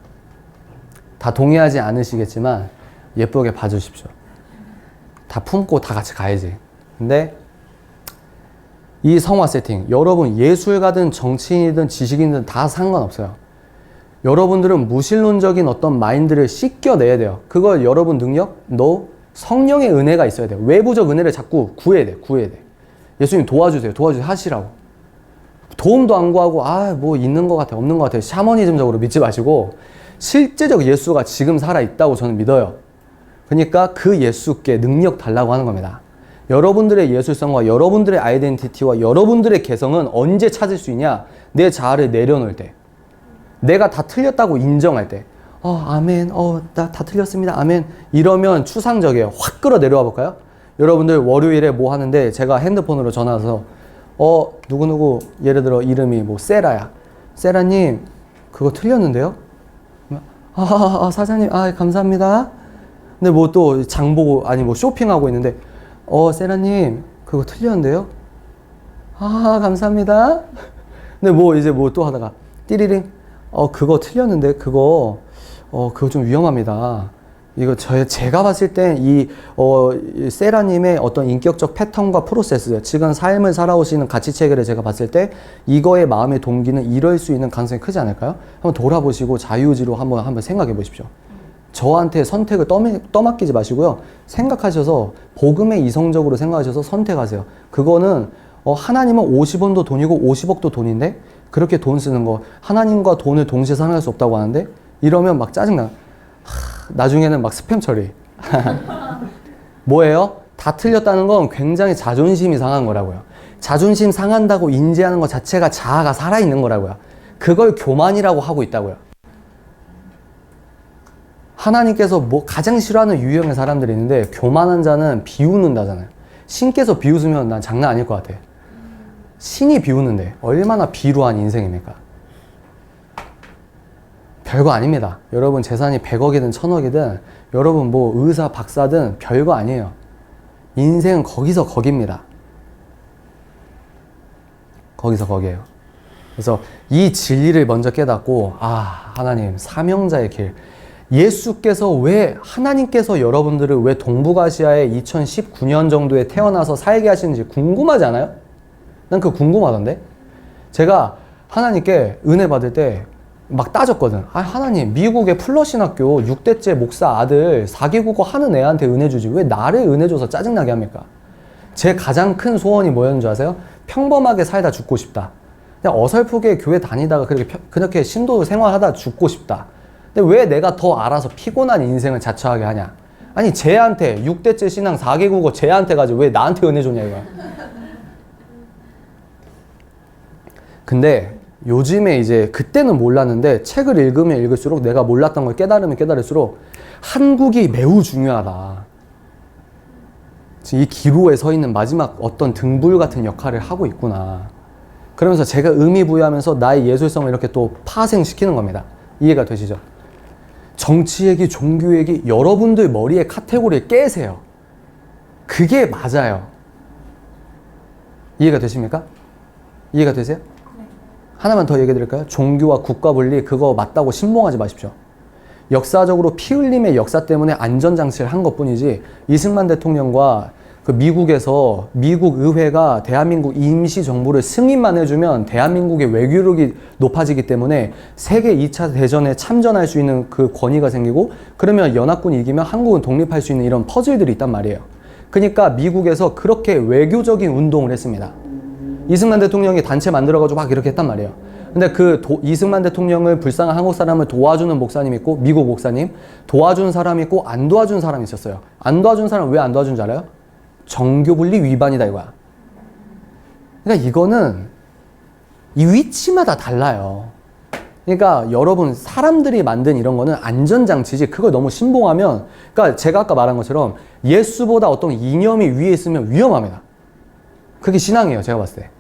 다 동의하지 않으시겠지만 예쁘게 봐주십시오. 다 품고 다 같이 가야지. 근데 이 성화 세팅, 여러분 예술가든 정치인이든 지식인이든 다 상관없어요. 여러분들은 무신론적인 어떤 마인드를 씻겨내야 돼요. 그걸 여러분 능력, 너 성령의 은혜가 있어야 돼요. 외부적 은혜를 자꾸 구해야 돼. 예수님 도와주세요. 하시라고. 도움도 안 구하고 뭐 있는 것 같아, 없는 것 같아. 샤머니즘적으로 믿지 마시고 실제적 예수가 지금 살아있다고 저는 믿어요. 그러니까 그 예수께 능력 달라고 하는 겁니다. 여러분들의 예술성과 여러분들의 아이덴티티와 여러분들의 개성은 언제 찾을 수 있냐? 내 자아를 내려놓을 때. 내가 다 틀렸다고 인정할 때. 아멘. 나 다 틀렸습니다. 아멘. 이러면 추상적이에요. 확 끌어내려와 볼까요? 여러분들 월요일에 뭐 하는데 제가 핸드폰으로 전화 와서 누구누구 예를 들어 이름이 뭐 세라야. 세라님 그거 틀렸는데요? 사장님 감사합니다. 근데 뭐 또 장 보고 아니 뭐 쇼핑하고 있는데 세라님 그거 틀렸는데요? 감사합니다. 근데 뭐 이제 뭐 또 하다가 띠리링 그거 틀렸는데 그거 좀 위험합니다. 이거 제가 봤을 때 이 세라님의 어떤 인격적 패턴과 프로세스, 지금 삶을 살아오시는 가치 체계를 제가 봤을 때 이거의 마음의 동기는 이럴 수 있는 가능성이 크지 않을까요? 한번 돌아보시고 자유의지로 한번 생각해 보십시오. 저한테 선택을 떠맡기지 마시고요. 생각하셔서 복음에 이성적으로 생각하셔서 선택하세요. 그거는 하나님은 50원도 돈이고 50억도 돈인데 그렇게 돈 쓰는 거, 하나님과 돈을 동시에 사랑할 수 없다고 하는데 이러면 막 짜증나. 나중에는 막 스팸 처리. 뭐예요? 다 틀렸다는 건 굉장히 자존심이 상한 거라고요. 자존심 상한다고 인지하는 것 자체가 자아가 살아있는 거라고요. 그걸 교만이라고 하고 있다고요. 하나님께서 뭐 가장 싫어하는 유형의 사람들이 있는데 교만한 자는 비웃는다잖아요. 신께서 비웃으면 난 장난 아닐 것 같아. 신이 비웃는데 얼마나 비루한 인생입니까? 별거 아닙니다. 여러분 재산이 100억이든 1000억이든 여러분 뭐 의사 박사든 별거 아니에요. 인생은 거기서 거깁니다. 거기서 거기에요. 그래서 이 진리를 먼저 깨닫고 하나님 사명자의 길, 하나님께서 여러분들을 왜 동북아시아에 2019년 정도에 태어나서 살게 하시는지 궁금하지 않아요? 난 그거 궁금하던데? 제가 하나님께 은혜 받을 때 막 따졌거든. 하나님, 미국의 플러신 학교 6대째 목사 아들 4개국어 하는 애한테 은혜 주지 왜 나를 은혜 줘서 짜증나게 합니까? 제 가장 큰 소원이 뭐였는 줄 아세요? 평범하게 살다 죽고 싶다. 그냥 어설프게 교회 다니다가 그렇게 신도 생활하다 죽고 싶다. 근데 왜 내가 더 알아서 피곤한 인생을 자처하게 하냐? 아니 쟤한테 6대째 신앙 4개국어 쟤한테 가지 왜 나한테 은혜 줬냐 이거야. 근데 요즘에 이제 그때는 몰랐는데 책을 읽으면 읽을수록 내가 몰랐던 걸 깨달으면 깨달을수록 한국이 매우 중요하다. 이 기로에 서 있는 마지막 어떤 등불 같은 역할을 하고 있구나. 그러면서 제가 의미 부여하면서 나의 예술성을 이렇게 또 파생시키는 겁니다. 이해가 되시죠? 정치 얘기, 종교 얘기, 여러분들 머리에 카테고리를 깨세요. 그게 맞아요. 이해가 되십니까? 이해가 되세요? 하나만 더 얘기해 드릴까요? 종교와 국가 분리 그거 맞다고 신봉하지 마십시오. 역사적으로 피 흘림의 역사 때문에 안전장치를 한 것뿐이지 이승만 대통령과 그 미국에서 미국 의회가 대한민국 임시정부를 승인만 해주면 대한민국의 외교력이 높아지기 때문에 세계 2차 대전에 참전할 수 있는 그 권위가 생기고 그러면 연합군이 이기면 한국은 독립할 수 있는 이런 퍼즐들이 있단 말이에요. 그러니까 미국에서 그렇게 외교적인 운동을 했습니다. 이승만 대통령이 단체 만들어가지고 막 이렇게 했단 말이에요. 근데 이승만 대통령을 불쌍한 한국 사람을 도와주는 목사님 있고 미국 목사님, 도와준 사람 있고 안 도와준 사람이 있었어요. 안 도와준 사람 왜 안 도와준 줄 알아요? 정교 분리 위반이다 이거야. 그러니까 이거는 이 위치마다 달라요. 그러니까 여러분 사람들이 만든 이런 거는 안전장치지 그걸 너무 신봉하면 그러니까 제가 아까 말한 것처럼 예수보다 어떤 이념이 위에 있으면 위험합니다. 그게 신앙이에요. 제가 봤을 때.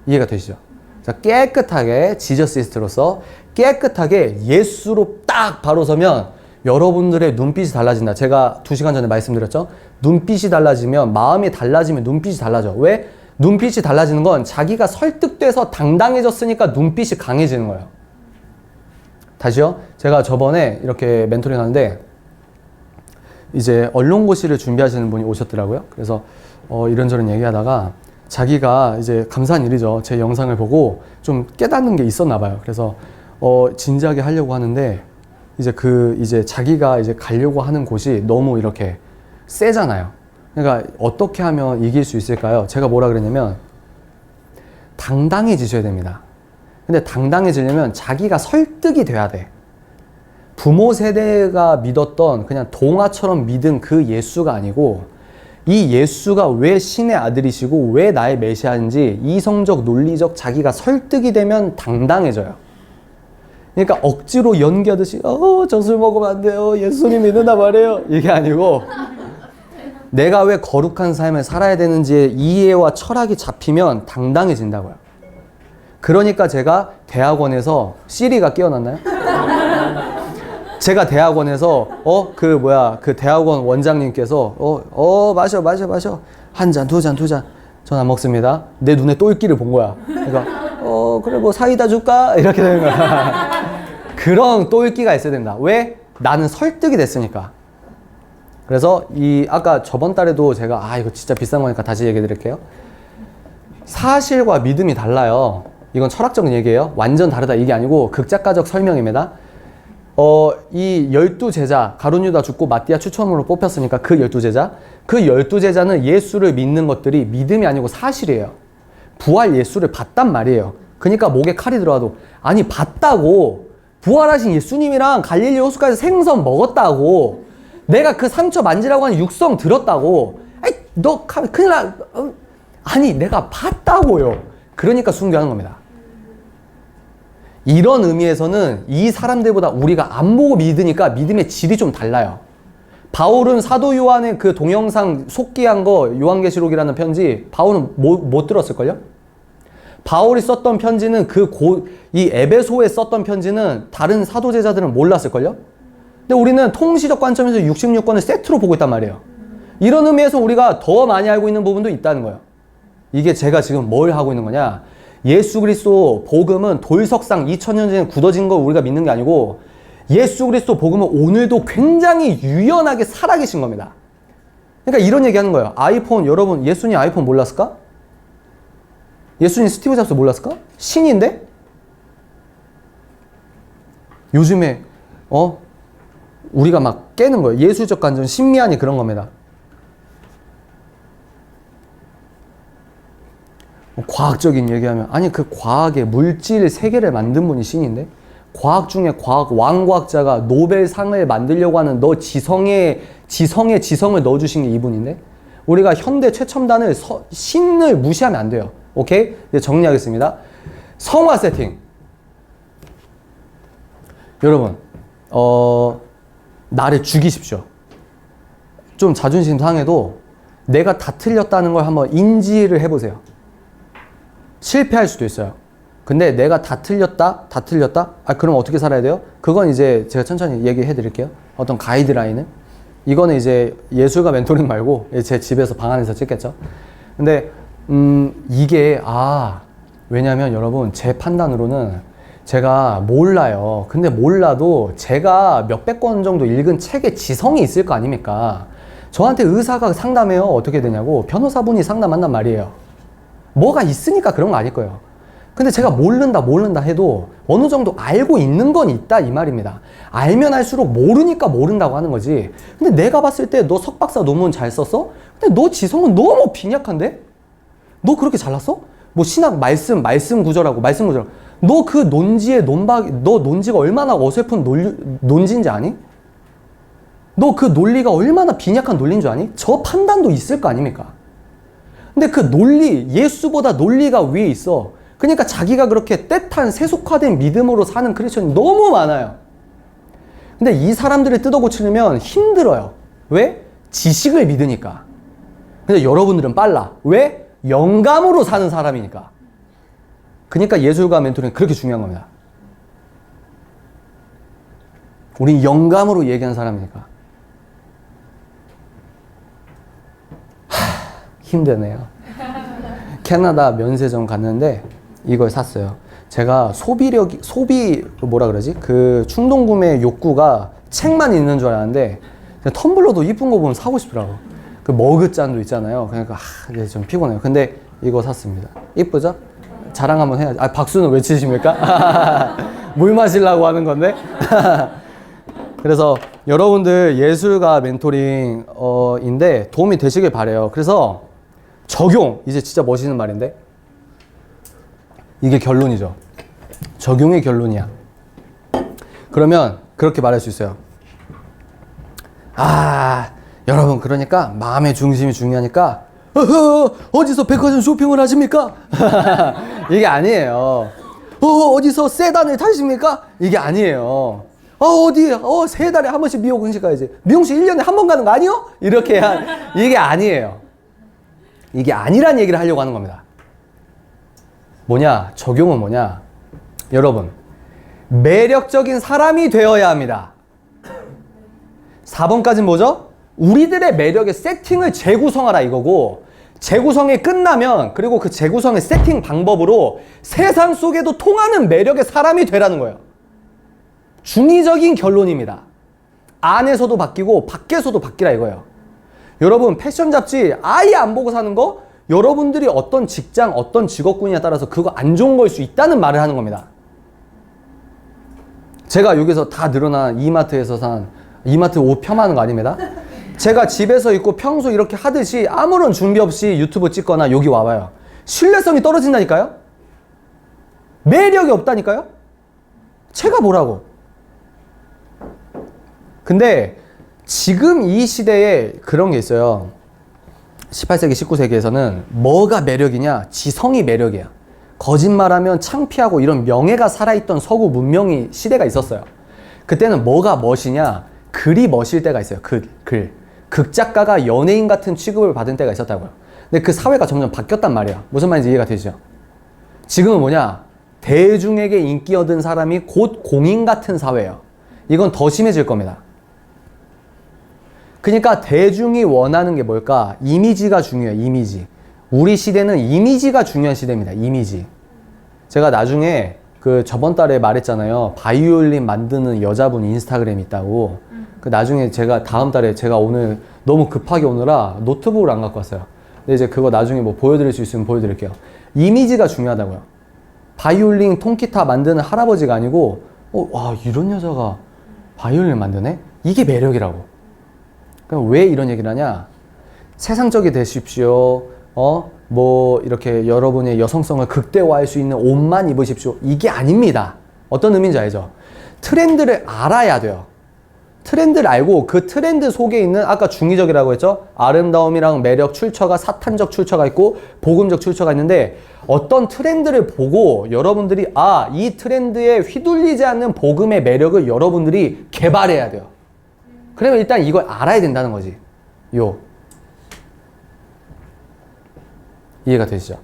이해가 되시죠? 자, 깨끗하게 지저시스트로서 깨끗하게 예수로 딱 바로 서면 여러분들의 눈빛이 달라진다. 제가 2시간 전에 말씀드렸죠? 눈빛이 달라지면 마음이 달라지면 눈빛이 달라져. 왜? 눈빛이 달라지는 건 자기가 설득돼서 당당해졌으니까 눈빛이 강해지는 거예요. 다시요. 제가 저번에 이렇게 멘토링 하는데 이제 언론고시를 준비하시는 분이 오셨더라고요. 그래서 이런저런 얘기하다가 자기가 이제 감사한 일이죠. 제 영상을 보고 좀 깨닫는 게 있었나 봐요. 그래서 진지하게 하려고 하는데 이제 자기가 이제 가려고 하는 곳이 너무 이렇게 세잖아요. 그러니까 어떻게 하면 이길 수 있을까요? 제가 뭐라 그랬냐면 당당해지셔야 됩니다. 근데 당당해지려면 자기가 설득이 돼야 돼. 부모 세대가 믿었던 그냥 동화처럼 믿은 그 예수가 아니고 이 예수가 왜 신의 아들이시고 왜 나의 메시아인지 이성적, 논리적 자기가 설득이 되면 당당해져요. 그러니까 억지로 연기하듯이 저 술 먹으면 안 돼요. 예수님 믿는다 말이에요. 이게 아니고 내가 왜 거룩한 삶을 살아야 되는지의 이해와 철학이 잡히면 당당해진다고요. 그러니까 제가 대학원에서 시리가 깨어났나요? 제가 대학원에서 그 대학원 원장님께서 마셔 한 잔, 두 잔 전 안 먹습니다. 내 눈에 똘끼를 본 거야. 그러니까 그래 뭐 사이다 줄까? 이렇게 되는 거야. 그런 똘끼가 있어야 된다. 왜? 나는 설득이 됐으니까. 그래서 아까 저번 달에도 제가 이거 진짜 비싼 거니까 다시 얘기해 드릴게요. 사실과 믿음이 달라요. 이건 철학적인 얘기예요. 완전 다르다 이게 아니고 극작가적 설명입니다. 이 12제자, 가룟 유다 죽고 마띠아 추첨으로 뽑혔으니까 그 12제자, 그 12제자는 예수를 믿는 것들이 믿음이 아니고 사실이에요. 부활 예수를 봤단 말이에요. 그러니까 목에 칼이 들어와도 아니 봤다고, 부활하신 예수님이랑 갈릴리 호수까지 생선 먹었다고, 내가 그 상처 만지라고 하는 육성 들었다고, 너 큰일 나, 아니 내가 봤다고요. 그러니까 순교하는 겁니다. 이런 의미에서는 이 사람들보다 우리가 안 보고 믿으니까 믿음의 질이 좀 달라요. 바울은 사도 요한의 그 동영상 속기한 거 요한계시록이라는 편지 바울은 못 들었을걸요? 바울이 썼던 편지는 이 에베소에 썼던 편지는 다른 사도 제자들은 몰랐을걸요? 근데 우리는 통시적 관점에서 66권을 세트로 보고 있단 말이에요. 이런 의미에서 우리가 더 많이 알고 있는 부분도 있다는 거예요. 이게 제가 지금 뭘 하고 있는 거냐? 예수 그리스도 복음은 돌석상 2000년 전에 굳어진 걸 우리가 믿는 게 아니고 예수 그리스도 복음은 오늘도 굉장히 유연하게 살아계신 겁니다. 그러니까 이런 얘기 하는 거예요. 아이폰, 여러분 예수님 아이폰 몰랐을까? 예수님 스티브 잡스 몰랐을까? 신인데? 요즘에 우리가 막 깨는 거예요. 예술적 관점, 신미안이 그런 겁니다. 과학적인 얘기하면 아니 그 과학의 물질 세계를 만든 분이 신인데, 과학 중에 왕과학자가 노벨상을 만들려고 하는 너 지성의 지성을 넣어주신 게 이분인데, 우리가 현대 최첨단을 신을 무시하면 안 돼요. 오케이? 이제 정리하겠습니다. 성화 세팅. 여러분 나를 죽이십시오. 좀 자존심 상해도 내가 다 틀렸다는 걸 한번 인지를 해보세요. 실패할 수도 있어요. 근데 내가 다 틀렸다? 그럼 어떻게 살아야 돼요? 그건 이제 제가 천천히 얘기해 드릴게요. 어떤 가이드라인을. 이거는 이제 예술가 멘토링 말고 제 집에서 방 안에서 찍겠죠. 근데 이게 왜냐면 여러분 제 판단으로는 제가 몰라요. 근데 몰라도 제가 몇백 권 정도 읽은 책에 지성이 있을 거 아닙니까? 저한테 의사가 상담해요. 어떻게 되냐고. 변호사분이 상담한단 말이에요. 뭐가 있으니까 그런 거 아닐 거예요. 근데 제가 모른다 해도 어느 정도 알고 있는 건 있다 이 말입니다. 알면 알수록 모르니까 모른다고 하는 거지. 근데 내가 봤을 때 너 석박사 논문 잘 썼어? 근데 너 지성은 너무 빈약한데? 너 그렇게 잘났어? 뭐 신학 말씀 구절하고 말씀 구절. 너 그 논지의 너 논지가 얼마나 어설픈 논지인지 아니? 너 그 논리가 얼마나 빈약한 논리인 줄 아니? 저 판단도 있을 거 아닙니까? 근데 그 논리, 예수보다 논리가 위에 있어. 그러니까 자기가 그렇게 때탄 세속화된 믿음으로 사는 크리스천이 너무 많아요. 근데 이 사람들을 뜯어고치려면 힘들어요. 왜? 지식을 믿으니까. 근데 여러분들은 빨라. 왜? 영감으로 사는 사람이니까. 그러니까 예술가 멘토링이 그렇게 중요한 겁니다. 우린 영감으로 얘기하는 사람이니까. 힘드네요. 캐나다 면세점 갔는데 이걸 샀어요. 제가 그 충동구매 욕구가 책만 있는 줄 알았는데 텀블러도 이쁜 거 보면 사고 싶더라고. 그 머그잔도 있잖아요. 그러니까 이제 좀 피곤해요. 근데 이거 샀습니다. 이쁘죠? 자랑 한번 해야지. 박수는 왜 치십니까? 물 마시려고 하는 건데. 그래서 여러분들 예술가 멘토링인데 도움이 되시길 바래요. 그래서 적용, 이제 진짜 멋있는 말인데 이게 결론이죠. 적용이 결론이야. 그러면 그렇게 말할 수 있어요. 여러분, 그러니까 마음의 중심이 중요하니까 어디서 백화점 쇼핑을 하십니까? 이게 아니에요. 어디서 세단을 타십니까? 이게 아니에요. 어디 세 달에 한 번씩 미용실 가야지. 미용실 1년에 한 번 가는 거 아니요? 이렇게 이게 아니에요. 이게 아니란 얘기를 하려고 하는 겁니다. 뭐냐? 적용은 뭐냐? 여러분, 매력적인 사람이 되어야 합니다. 4번까지는 뭐죠? 우리들의 매력의 세팅을 재구성하라 이거고, 재구성이 끝나면 그리고 그 재구성의 세팅 방법으로 세상 속에도 통하는 매력의 사람이 되라는 거예요. 중의적인 결론입니다. 안에서도 바뀌고 밖에서도 바뀌라 이거예요. 여러분, 패션 잡지 아예 안 보고 사는 거, 여러분들이 어떤 직장, 어떤 직업군에 따라서 그거 안 좋은 걸 수 있다는 말을 하는 겁니다. 제가 여기서 다 늘어난 이마트에서 산 이마트 옷 폄하하는 거 아닙니다. 제가 집에서 입고 평소 이렇게 하듯이 아무런 준비 없이 유튜브 찍거나 여기 와봐요. 신뢰성이 떨어진다니까요? 매력이 없다니까요? 제가 뭐라고? 근데 지금 이 시대에 그런 게 있어요. 18세기, 19세기에서는 뭐가 매력이냐? 지성이 매력이야. 거짓말하면 창피하고 이런 명예가 살아있던 서구 문명이 시대가 있었어요. 그때는 뭐가 멋이냐? 글이 멋일 때가 있어요. 글. 극작가가 연예인 같은 취급을 받은 때가 있었다고요. 근데 그 사회가 점점 바뀌었단 말이야. 무슨 말인지 이해가 되시죠? 지금은 뭐냐? 대중에게 인기 얻은 사람이 곧 공인 같은 사회예요. 이건 더 심해질 겁니다. 그러니까 대중이 원하는 게 뭘까? 이미지가 중요해요. 이미지. 우리 시대는 이미지가 중요한 시대입니다. 이미지. 제가 나중에 그 저번 달에 말했잖아요. 바이올린 만드는 여자분 인스타그램 있다고. 그 나중에 제가 다음 달에 제가 오늘 너무 급하게 오느라 노트북을 안 갖고 왔어요. 근데 이제 그거 나중에 뭐 보여드릴 수 있으면 보여드릴게요. 이미지가 중요하다고요. 바이올린, 통기타 만드는 할아버지가 아니고 와, 이런 여자가 바이올린 만드네? 이게 매력이라고. 그럼 왜 이런 얘기를 하냐? 세상적이 되십시오. 뭐 이렇게 여러분의 여성성을 극대화할 수 있는 옷만 입으십시오. 이게 아닙니다. 어떤 의미인지 알죠? 트렌드를 알아야 돼요. 트렌드를 알고 그 트렌드 속에 있는, 아까 중의적이라고 했죠? 아름다움이랑 매력, 출처가 사탄적 출처가 있고 복음적 출처가 있는데, 어떤 트렌드를 보고 여러분들이 이 트렌드에 휘둘리지 않는 복음의 매력을 여러분들이 개발해야 돼요. 그러면 일단 이걸 알아야 된다는 거지. 이해가 되시죠?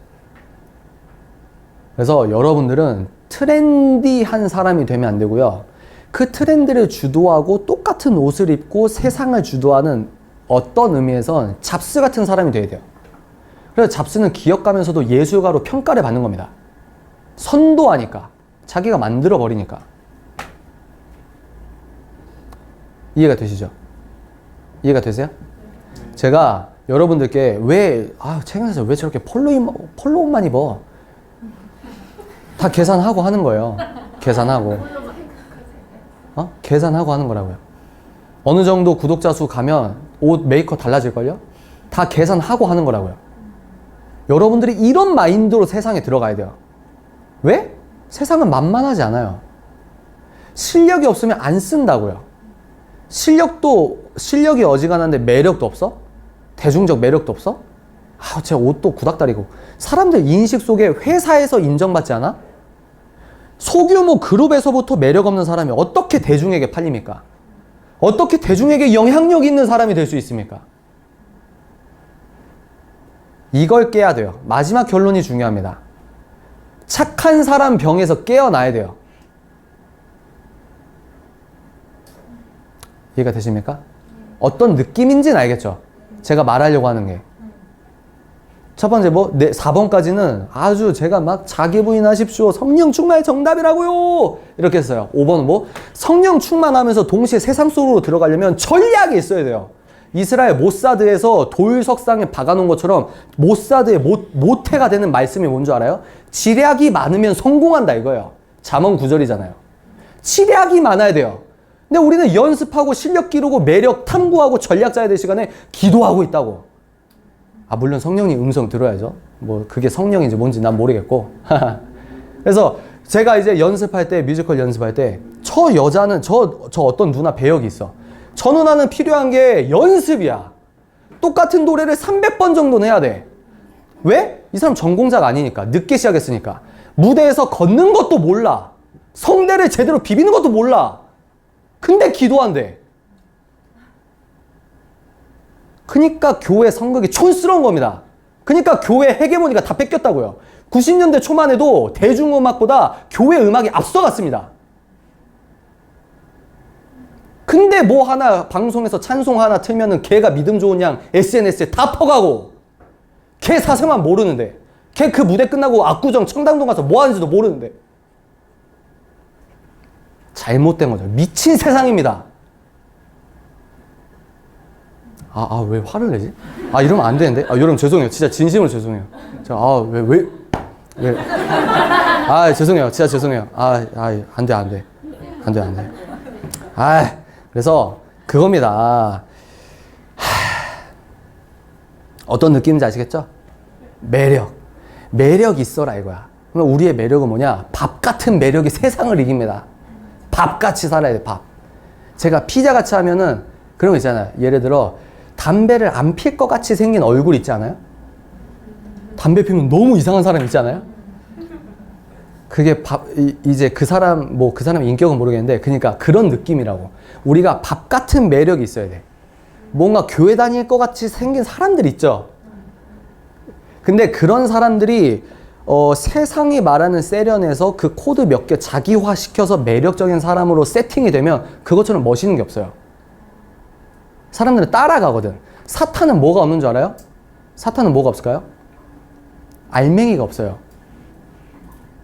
그래서 여러분들은 트렌디한 사람이 되면 안 되고요. 그 트렌드를 주도하고 똑같은 옷을 입고 세상을 주도하는 어떤 의미에선 잡스 같은 사람이 돼야 돼요. 그래서 잡스는 기업가면서도 예술가로 평가를 받는 겁니다. 선도하니까. 자기가 만들어버리니까. 이해가 되시죠? 이해가 되세요? 제가 여러분들께 최근에서 왜 저렇게 폴로 옷만 입어? 다 계산하고 하는 거예요. 계산하고. 계산하고 하는 거라고요. 어느 정도 구독자 수 가면 옷 메이커 달라질걸요? 다 계산하고 하는 거라고요. 여러분들이 이런 마인드로 세상에 들어가야 돼요. 왜? 세상은 만만하지 않아요. 실력이 없으면 안 쓴다고요. 실력이 어지간한데 매력도 없어? 대중적 매력도 없어? 제 옷도 구닥다리고. 사람들 인식 속에 회사에서 인정받지 않아? 소규모 그룹에서부터 매력 없는 사람이 어떻게 대중에게 팔립니까? 어떻게 대중에게 영향력 있는 사람이 될 수 있습니까? 이걸 깨야 돼요. 마지막 결론이 중요합니다. 착한 사람 병에서 깨어나야 돼요. 이해가 되십니까? 어떤 느낌인지는 알겠죠? 제가 말하려고 하는 게. 첫 번째 4번까지는 아주 제가 막 자기 부인하십시오. 성령 충만이 정답이라고요. 이렇게 했어요. 5번은 성령 충만하면서 동시에 세상 속으로 들어가려면 전략이 있어야 돼요. 이스라엘 모사드에서 돌 석상에 박아놓은 것처럼 모사드의 모태가 되는 말씀이 뭔 줄 알아요? 지략이 많으면 성공한다 이거예요. 잠언 9절이잖아요. 치략이 많아야 돼요. 근데 우리는 연습하고 실력 기르고 매력 탐구하고 전략 짜야 될 시간에 기도하고 있다고. 물론 성령님 음성 들어야죠. 뭐 그게 성령인지 뭔지 난 모르겠고. 그래서 제가 이제 연습할 때, 뮤지컬 연습할 때 저 여자는 저 어떤 누나 배역이 있어. 저 누나는 필요한 게 연습이야. 똑같은 노래를 300번 정도는 해야 돼. 왜? 이 사람 전공자가 아니니까. 늦게 시작했으니까. 무대에서 걷는 것도 몰라. 성대를 제대로 비비는 것도 몰라. 근데 기도한대. 그니까 교회 성극이 촌스러운 겁니다. 그니까 교회 헤게모니가 다 뺏겼다고요. 90년대 초만 해도 대중음악보다 교회 음악이 앞서갔습니다. 근데 뭐 하나 방송에서 찬송 하나 틀면은 걔가 믿음 좋은 양 SNS에 다 퍼가고, 걔 사생활 모르는데, 걔 그 무대 끝나고 압구정 청담동 가서 뭐 하는지도 모르는데. 잘못된 거죠. 미친 세상입니다. 왜 화를 내지? 이러면 안 되는데? 여러분 죄송해요. 진짜 진심으로 죄송해요. 죄송해요. 진짜 죄송해요. 안 돼. 그래서 그겁니다. 어떤 느낌인지 아시겠죠? 매력 있어라 이거야. 그럼 우리의 매력은 뭐냐? 밥 같은 매력이 세상을 이깁니다. 밥같이 살아야 돼, 밥. 제가 피자같이 하면은 그런 거 있잖아요. 예를 들어 담배를 안 필 것 같이 생긴 얼굴 있지 않아요? 담배 피우면 너무 이상한 사람 있지 않아요? 그게 이제 그 사람 인격은 모르겠는데, 그러니까 그런 느낌이라고. 우리가 밥 같은 매력이 있어야 돼. 뭔가 교회 다닐 것 같이 생긴 사람들 있죠? 근데 그런 사람들이 세상이 말하는 세련에서 그 코드 몇 개 자기화 시켜서 매력적인 사람으로 세팅이 되면 그것처럼 멋있는 게 없어요. 사람들은 따라가거든. 사탄은 뭐가 없는 줄 알아요? 사탄은 뭐가 없을까요? 알맹이가 없어요.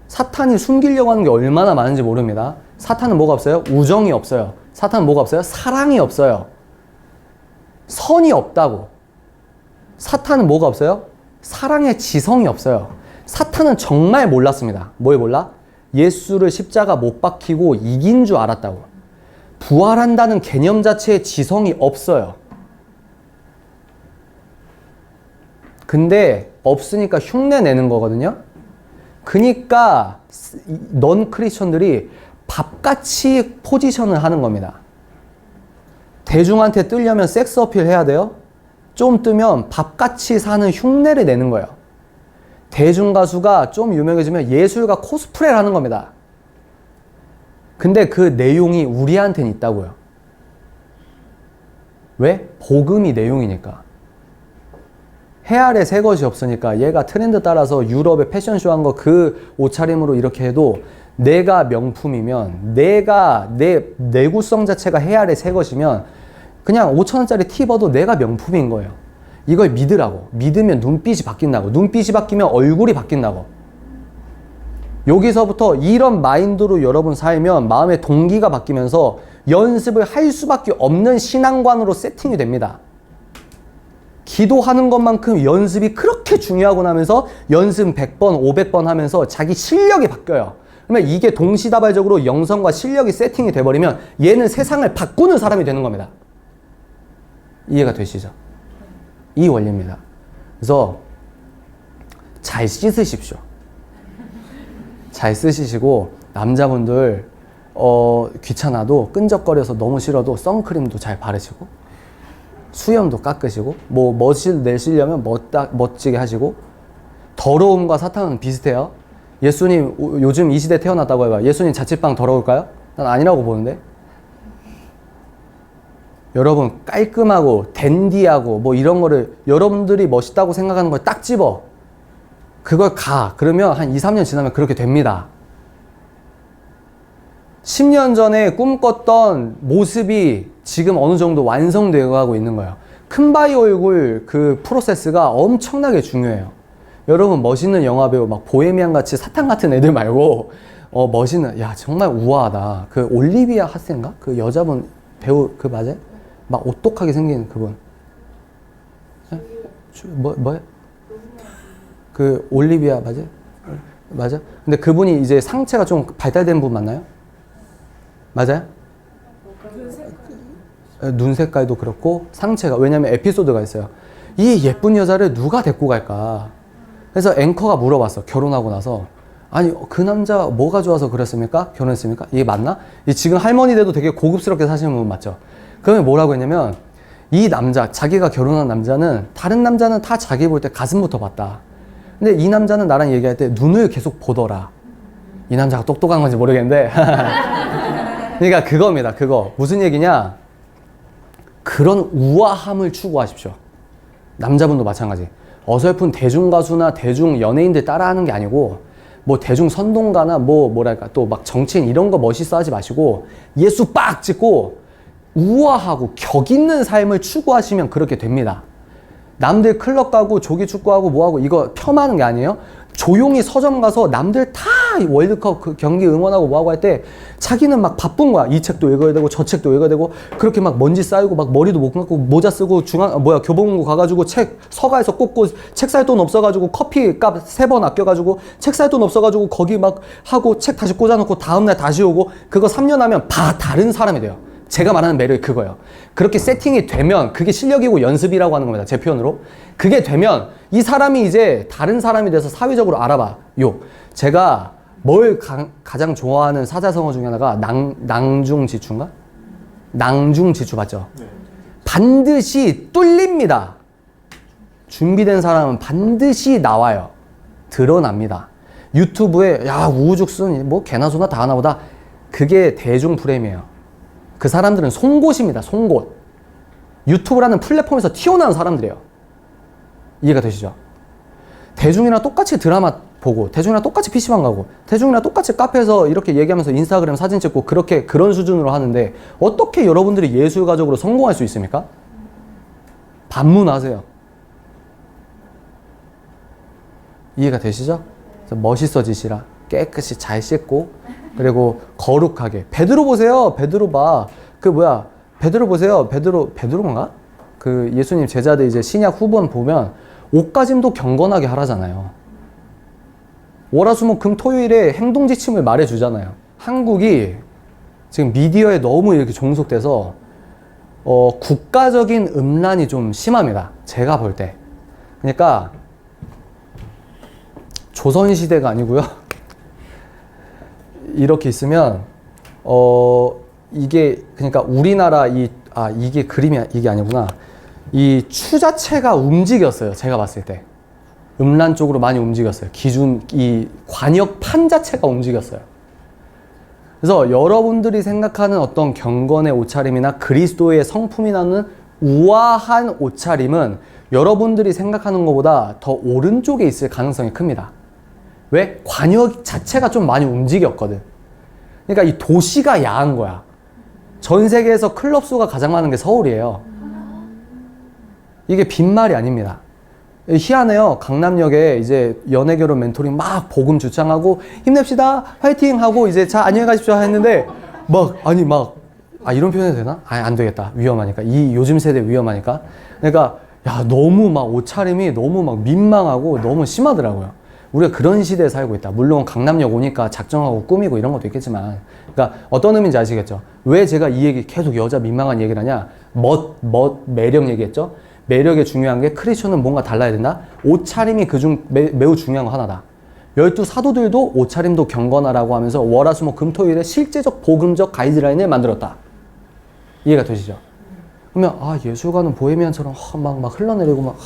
사탄이 숨기려고 하는 게 얼마나 많은지 모릅니다. 사탄은 뭐가 없어요? 우정이 없어요. 사탄은 뭐가 없어요? 사랑이 없어요. 선이 없다고. 사탄은 뭐가 없어요? 사랑의 지성이 없어요. 사탄은 정말 몰랐습니다. 뭘 몰라? 예수를 십자가 못 박히고 이긴 줄 알았다고. 부활한다는 개념 자체의 지성이 없어요. 근데 없으니까 흉내 내는 거거든요. 그니까 넌 크리스천들이 밥같이 포지션을 하는 겁니다. 대중한테 뜨려면 섹스 어필 해야 돼요. 좀 뜨면 밥같이 사는 흉내를 내는 거예요. 대중 가수가 좀 유명해지면 예술가 코스프레를 하는 겁니다. 근데 그 내용이 우리한테는 있다고요. 왜? 복음이 내용이니까. 해 아래 새 것이 없으니까 얘가 트렌드 따라서 유럽에 패션쇼 한 거 그 옷차림으로 이렇게 해도 내가 명품이면, 내가 내 내구성 자체가 해 아래 새 것이면 그냥 5,000원짜리 티 입어도 내가 명품인 거예요. 이걸 믿으라고. 믿으면 눈빛이 바뀐다고. 눈빛이 바뀌면 얼굴이 바뀐다고. 여기서부터 이런 마인드로 여러분 살면 마음의 동기가 바뀌면서 연습을 할 수밖에 없는 신앙관으로 세팅이 됩니다. 기도하는 것만큼 연습이 그렇게 중요하고 나면서 연습 100번, 500번 하면서 자기 실력이 바뀌어요. 그러면 이게 동시다발적으로 영성과 실력이 세팅이 돼버리면 얘는 세상을 바꾸는 사람이 되는 겁니다. 이해가 되시죠? 이 원리입니다. 그래서 잘 씻으십시오. 잘 쓰시고 남자분들 귀찮아도 끈적거려서 너무 싫어도 선크림도 잘 바르시고 수염도 깎으시고 뭐 멋을 내시려면 멋지게 하시고 더러움과 사탕은 비슷해요. 예수님 요즘 이 시대 태어났다고 해봐. 예수님 자취방 더러울까요? 난 아니라고 보는데. 여러분 깔끔하고 댄디하고 뭐 이런 거를 여러분들이 멋있다고 생각하는 걸 딱 집어. 그걸 그러면 한 2, 3년 지나면 그렇게 됩니다. 10년 전에 꿈꿨던 모습이 지금 어느 정도 완성되어 가고 있는 거예요. 큰바이 얼굴 그 프로세스가 엄청나게 중요해요. 여러분 멋있는 영화배우 막 보헤미안 같이 사탕 같은 애들 말고 멋있는, 야 정말 우아하다. 그 올리비아 하센가? 그 여자분 배우 그 맞아요? 막 오똑하게 생긴 그분. 뭐야? 그 올리비아 맞아? 근데 그분이 이제 상체가 좀 발달된 분 맞나요? 맞아요? 눈 색깔도 그렇고 상체가, 왜냐면 에피소드가 있어요. 이 예쁜 여자를 누가 데리고 갈까? 그래서 앵커가 물어봤어. 결혼하고 나서. 아니 그 남자 뭐가 좋아서 그랬습니까? 결혼했습니까? 이게 맞나? 지금 할머니 돼도 되게 고급스럽게 사시는 분 맞죠? 그러면 뭐라고 했냐면 이 남자, 자기가 결혼한 남자는 다른 남자는 다 자기 볼 때 가슴부터 봤다. 근데 이 남자는 나랑 얘기할 때 눈을 계속 보더라. 이 남자가 똑똑한 건지 모르겠는데 그러니까 그겁니다. 그거 무슨 얘기냐? 그런 우아함을 추구하십시오. 남자분도 마찬가지. 어설픈 대중 가수나 대중 연예인들 따라하는 게 아니고 뭐 대중 선동가나 뭐랄까 또 막 정치인 이런 거 멋있어 하지 마시고 예수 빡 찍고 우아하고 격 있는 삶을 추구하시면 그렇게 됩니다. 남들 클럽 가고 조기 축구하고 뭐하고 이거 폄하하는 게 아니에요. 조용히 서점 가서 남들 다 월드컵 그 경기 응원하고 뭐하고 할 때 자기는 막 바쁜 거야. 이 책도 읽어야 되고 저 책도 읽어야 되고 그렇게 막 먼지 쌓이고 막 머리도 못 감고 모자 쓰고 교보문고 가가지고 책 서가에서 꽂고 책 살 돈 없어가지고 커피 값 3번 아껴가지고 책 살 돈 없어가지고 거기 막 하고 책 다시 꽂아놓고 다음날 다시 오고 그거 3년 하면 다 다른 사람이 돼요. 제가 말하는 매력이 그거예요. 그렇게 세팅이 되면 그게 실력이고 연습이라고 하는 겁니다. 제 표현으로. 그게 되면 이 사람이 이제 다른 사람이 돼서 사회적으로 알아봐요. 제가 뭘 가장 좋아하는 사자성어 중에 하나가 낭중지추인가? 낭중지추 맞죠? 네. 반드시 뚫립니다. 준비된 사람은 반드시 나와요. 드러납니다. 유튜브에 야 우후죽순 뭐 개나 소나 다 하나보다 그게 대중 프레임이에요. 그 사람들은 송곳입니다. 송곳. 유튜브라는 플랫폼에서 튀어나온 사람들이에요. 이해가 되시죠? 대중이랑 똑같이 드라마 보고 대중이랑 똑같이 PC방 가고 대중이랑 똑같이 카페에서 이렇게 얘기하면서 인스타그램 사진 찍고 그런 수준으로 하는데 어떻게 여러분들이 예술가적으로 성공할 수 있습니까? 반문하세요. 이해가 되시죠? 멋있어지시라. 깨끗이 잘 씻고 그리고 거룩하게. 베드로 보세요. 베드로 봐. 베드로 보세요. 베드로인가? 그 예수님 제자들 이제 신약 후본 보면 옷가짐도 경건하게 하라잖아요. 월화수목 금 토요일에 행동 지침을 말해주잖아요. 한국이 지금 미디어에 너무 이렇게 종속돼서 국가적인 음란이 좀 심합니다. 제가 볼 때. 그러니까 조선시대가 아니고요. 이렇게 있으면 이게 그러니까 우리나라 이게 그림이 이게 아니구나. 이 추 자체가 움직였어요. 제가 봤을 때 음란 쪽으로 많이 움직였어요. 이 관역판 자체가 움직였어요. 그래서 여러분들이 생각하는 어떤 경건의 옷차림이나 그리스도의 성품이 나는 우아한 옷차림은 여러분들이 생각하는 것보다 더 오른쪽에 있을 가능성이 큽니다. 왜? 관역 자체가 좀 많이 움직였거든. 그러니까 이 도시가 야한 거야. 전 세계에서 클럽 수가 가장 많은 게 서울이에요. 이게 빈말이 아닙니다. 희한해요. 강남역에 이제 연애결혼 멘토링 막 복음 주창하고 힘냅시다 화이팅 하고 이제 자 안녕히 가십시오 했는데 이런 표현이 되나? 안 되겠다. 위험하니까. 이 요즘 세대 위험하니까. 그러니까 너무 막 옷차림이 너무 막 민망하고 너무 심하더라고요. 우리가 그런 시대에 살고 있다. 물론 강남역 오니까 작정하고 꾸미고 이런 것도 있겠지만, 그러니까 어떤 의미인지 아시겠죠? 왜 제가 이 얘기 계속 여자 민망한 얘기를 하냐? 매력 얘기했죠? 매력에 중요한 게 크리스천은 뭔가 달라야 된다? 옷차림이 그중 매우 중요한 거 하나다. 12사도들도 옷차림도 경건하라고 하면서 월화수목 금토일에 실제적 복음적 가이드라인을 만들었다. 이해가 되시죠? 그러면 예술가는 보헤미안처럼 막 흘러내리고 막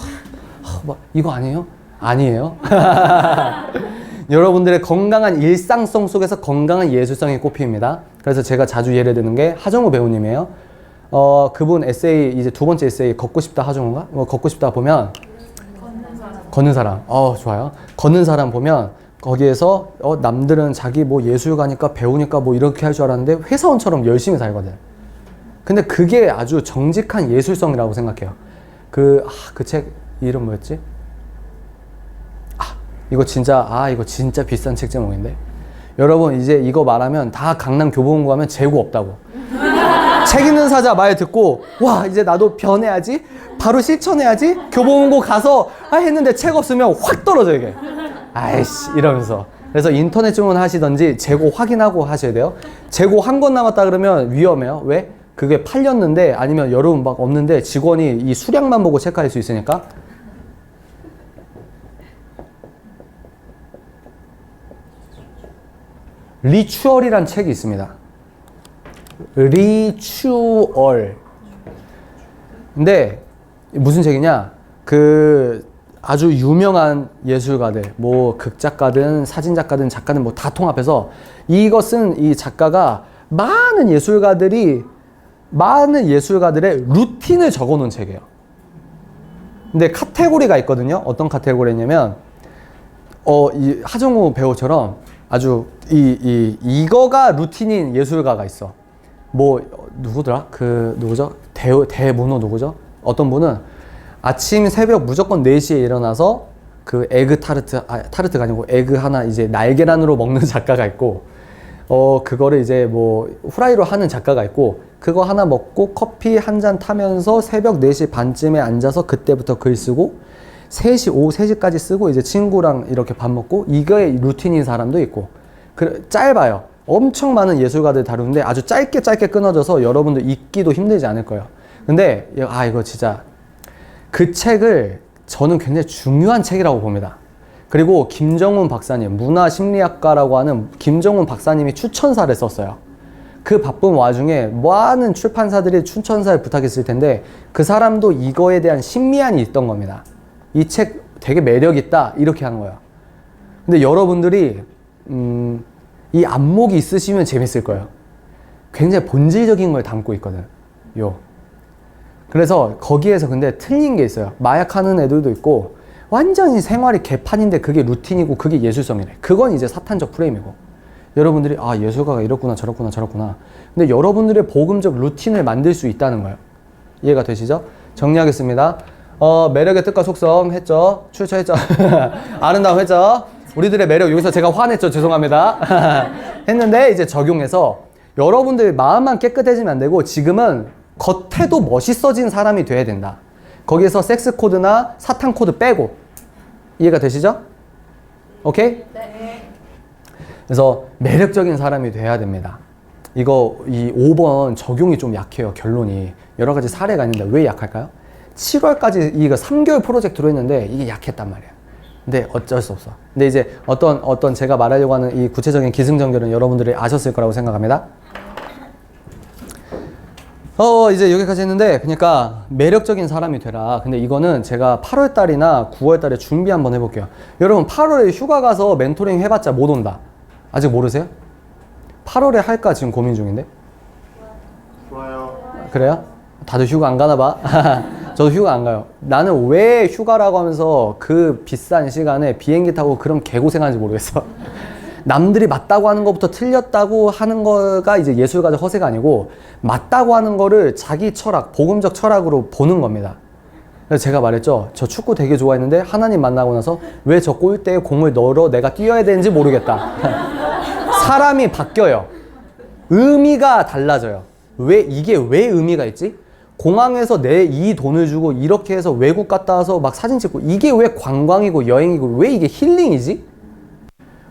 이거 아니에요? 아니에요. 여러분들의 건강한 일상성 속에서 건강한 예술성이 꼽힙니다. 그래서 제가 자주 예를 드는 게 하정우 배우님이에요. 그분 에세이 이제 두 번째 에세이 걷고 싶다 하정우가 걷고 싶다 보면 걷는 사람. 좋아요. 걷는 사람 보면 거기에서 남들은 자기 뭐 예술가니까 배우니까 뭐 이렇게 할 줄 알았는데 회사원처럼 열심히 살거든. 근데 그게 아주 정직한 예술성이라고 생각해요. 그 책 이름 뭐였지? 이거 진짜 비싼 책 제목인데. 여러분 이제 이거 말하면 다 강남 교보문고 가면 재고 없다고. 책 읽는 사자 말 듣고 이제 나도 변해야지. 바로 실천해야지. 교보문고 가서 했는데 책 없으면 확 떨어져 이게. 아이씨 이러면서. 그래서 인터넷 주문하시던지 재고 확인하고 하셔야 돼요. 재고 한 권 남았다 그러면 위험해요. 왜? 그게 팔렸는데 아니면 여러분 막 없는데 직원이 이 수량만 보고 체크할 수 있으니까. 리추얼이란 책이 있습니다. 리추얼. 근데 무슨 책이냐? 그 아주 유명한 예술가들, 뭐 극작가든 사진작가든 작가든 뭐 다 통합해서 이거 쓴 이 작가가 많은 예술가들의 루틴을 적어 놓은 책이에요. 근데 카테고리가 있거든요. 어떤 카테고리냐면 이 하정우 배우처럼 아주 이거가 루틴인 예술가가 있어. 뭐 누구더라? 그 누구죠? 대문호 누구죠? 어떤 분은 아침 새벽 무조건 4시에 일어나서 그 에그 타르트가 아니고 에그 하나 이제 날계란으로 먹는 작가가 있고 그거를 이제 뭐 후라이로 하는 작가가 있고 그거 하나 먹고 커피 한 잔 타면서 새벽 4시 반쯤에 앉아서 그때부터 글 쓰고 오후 3시까지 쓰고 이제 친구랑 이렇게 밥 먹고 이거의 루틴인 사람도 있고 짧아요. 엄청 많은 예술가들 다루는데 아주 짧게 끊어져서 여러분들 읽기도 힘들지 않을 거예요. 근데 이거 진짜 그 책을 저는 굉장히 중요한 책이라고 봅니다. 그리고 김정훈 박사님, 문화심리학과라고 하는 김정훈 박사님이 추천사를 썼어요. 그 바쁜 와중에 많은 출판사들이 추천사를 부탁했을 텐데 그 사람도 이거에 대한 심미안이 있던 겁니다. 이 책 되게 매력있다 이렇게 하는 거예요. 근데 여러분들이 이 안목이 있으시면 재밌을 거예요. 굉장히 본질적인 걸 담고 있거든. 그래서 거기에서 근데 틀린 게 있어요. 마약하는 애들도 있고 완전히 생활이 개판인데 그게 루틴이고 그게 예술성이래. 그건 이제 사탄적 프레임이고 여러분들이 예술가가 이렇구나 저렇구나. 근데 여러분들의 복음적 루틴을 만들 수 있다는 거예요. 이해가 되시죠? 정리하겠습니다. 매력의 뜻과 속성 했죠? 출처했죠? 아름다움 했죠? 우리들의 매력 여기서 제가 화냈죠? 죄송합니다. 했는데 이제 적용해서 여러분들 마음만 깨끗해지면 안 되고 지금은 겉에도 멋있어진 사람이 돼야 된다. 거기에서 섹스 코드나 사탄 코드 빼고 이해가 되시죠? 오케이? 네. 그래서 매력적인 사람이 돼야 됩니다. 이 5번 적용이 좀 약해요. 결론이 여러 가지 사례가 있는데 왜 약할까요? 7월까지 이거 3개월 프로젝트로 했는데 이게 약했단 말이에요. 근데 어쩔 수 없어. 근데 이제 어떤 제가 말하려고 하는 이 구체적인 기승전결은 여러분들이 아셨을 거라고 생각합니다. 이제 여기까지 했는데 그러니까 매력적인 사람이 되라. 근데 이거는 제가 8월 달이나 9월 달에 준비 한번 해볼게요. 여러분 8월에 휴가 가서 멘토링 해봤자 못 온다. 아직 모르세요? 8월에 할까 지금 고민 중인데.
좋아요.
그래요? 다들 휴가 안 가나 봐. 저도 휴가 안 가요. 나는 왜 휴가라고 하면서 그 비싼 시간에 비행기 타고 그런 개고생하는지 모르겠어. 남들이 맞다고 하는 것부터 틀렸다고 하는 거가 이제 예술가적 허세가 아니고 맞다고 하는 거를 자기 철학, 복음적 철학으로 보는 겁니다. 그래서 제가 말했죠. 저 축구 되게 좋아했는데 하나님 만나고 나서 왜 저 골대에 공을 넣으러 내가 뛰어야 되는지 모르겠다. 사람이 바뀌어요. 의미가 달라져요. 이게 왜 의미가 있지? 공항에서 내 이 돈을 주고 이렇게 해서 외국 갔다 와서 막 사진 찍고 이게 왜 관광이고 여행이고 왜 이게 힐링이지?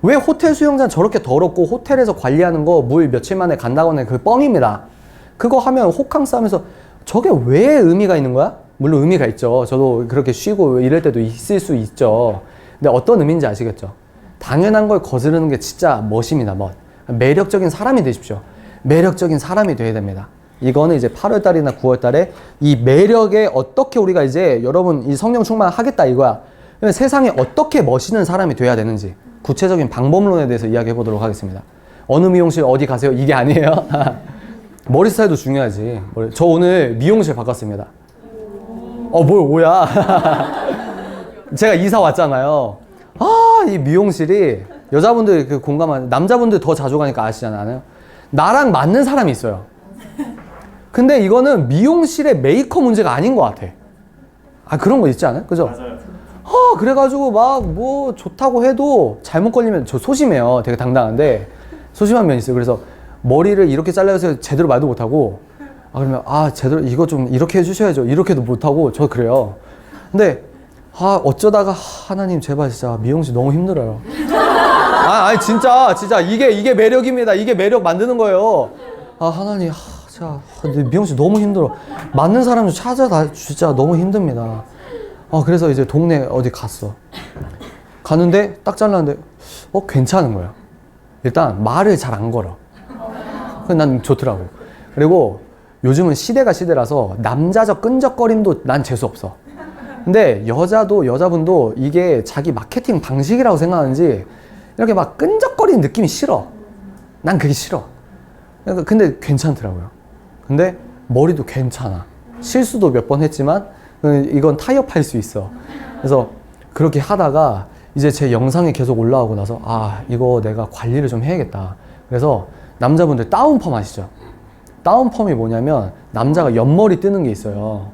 왜 호텔 수영장 저렇게 더럽고 호텔에서 관리하는 거 물 며칠 만에 간다고 하는 그 뻥입니다. 그거 하면 호캉스 하면서 저게 왜 의미가 있는 거야? 물론 의미가 있죠. 저도 그렇게 쉬고 이럴 때도 있을 수 있죠. 근데 어떤 의미인지 아시겠죠? 당연한 걸 거스르는 게 진짜 멋입니다. 매력적인 사람이 되십시오. 매력적인 사람이 돼야 됩니다. 이거는 이제 8월 달이나 9월 달에 이 매력에 어떻게 우리가 이제 여러분 이 성령 충만하겠다 이거야. 세상에 어떻게 멋있는 사람이 돼야 되는지 구체적인 방법론에 대해서 이야기해 보도록 하겠습니다. 어느 미용실 어디 가세요? 이게 아니에요. 머리 스타일도 중요하지. 저 오늘 미용실 바꿨습니다. 뭐야. 제가 이사 왔잖아요. 이 미용실이 여자분들 그 공감하는 남자분들 더 자주 가니까 아시잖아요. 나랑 맞는 사람이 있어요. 근데 이거는 미용실의 메이커 문제가 아닌 것 같아. 그런 거 있지 않아요? 그죠?
맞아요.
그래가지고 막 뭐 좋다고 해도 잘못 걸리면 저 소심해요. 되게 당당한데 소심한 면이 있어요. 그래서 머리를 이렇게 잘라서 제대로 말도 못하고 그러면 제대로 이거 좀 이렇게 해주셔야죠. 이렇게도 못하고 저 그래요. 근데 어쩌다가 하나님 제발 진짜 미용실 너무 힘들어요. 아니 진짜 이게 매력입니다. 이게 매력 만드는 거예요. 아 하나님, 진짜 근데 미영 씨 너무 힘들어. 맞는 사람 좀 찾아다 진짜 너무 힘듭니다. 그래서 이제 동네 어디 갔는데 딱 잘랐는데 괜찮은 거예요. 일단 말을 잘 안 걸어. 난 좋더라고. 그리고 요즘은 시대가 시대라서 남자적 끈적거림도 난 재수 없어. 근데 여자분도 이게 자기 마케팅 방식이라고 생각하는지 이렇게 막 끈적거리는 느낌이 싫어. 난 그게 싫어. 근데 괜찮더라고요. 근데 머리도 괜찮아. 실수도 몇 번 했지만 이건 타협할 수 있어. 그래서 그렇게 하다가 이제 제 영상이 계속 올라오고 나서 이거 내가 관리를 좀 해야겠다. 그래서 남자분들 다운펌 아시죠? 다운펌이 뭐냐면 남자가 옆머리 뜨는 게 있어요.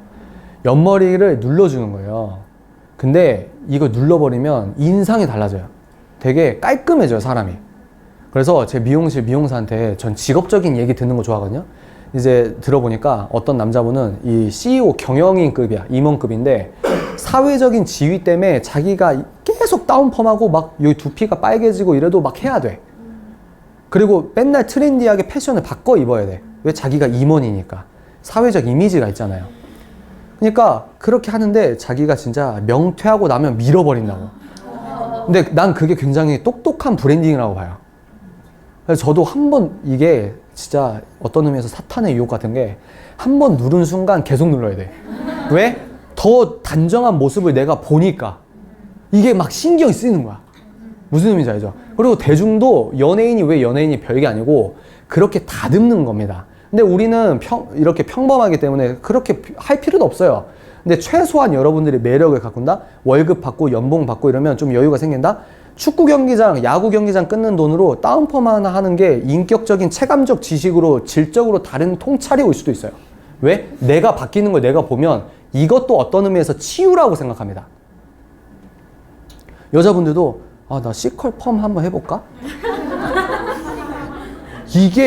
옆머리를 눌러주는 거예요. 근데 이거 눌러버리면 인상이 달라져요. 되게 깔끔해져요, 사람이. 그래서 제 미용실 미용사한테 전 직업적인 얘기 듣는 거 좋아하거든요. 이제 들어보니까 어떤 남자분은 이 CEO 경영인급이야, 임원급인데 사회적인 지위 때문에 자기가 계속 다운펌하고 막 여기 두피가 빨개지고 이래도 막 해야 돼. 그리고 맨날 트렌디하게 패션을 바꿔 입어야 돼. 왜? 자기가 임원이니까. 사회적 이미지가 있잖아요. 그러니까 그렇게 하는데 자기가 진짜 명퇴하고 나면 밀어버린다고. 근데 난 그게 굉장히 똑똑한 브랜딩이라고 봐요. 그래서 저도 한번 이게 진짜 어떤 의미에서 사탄의 유혹 같은 게 한 번 누른 순간 계속 눌러야 돼. 왜? 더 단정한 모습을 내가 보니까 이게 막 신경이 쓰이는 거야. 무슨 의미인지 알죠? 그리고 대중도 연예인이 왜 연예인이 별게 아니고 그렇게 다듬는 겁니다. 근데 우리는 이렇게 평범하기 때문에 그렇게 할 필요도 없어요. 근데 최소한 여러분들이 매력을 가꾼다? 월급 받고 연봉 받고 이러면 좀 여유가 생긴다? 축구 경기장, 야구 경기장 끊는 돈으로 다운펌 하나 하는 게 인격적인 체감적 지식으로 질적으로 다른 통찰이 올 수도 있어요. 왜? 내가 바뀌는 걸 내가 보면 이것도 어떤 의미에서 치유라고 생각합니다. 여자분들도 나 C컬 펌 한번 해볼까?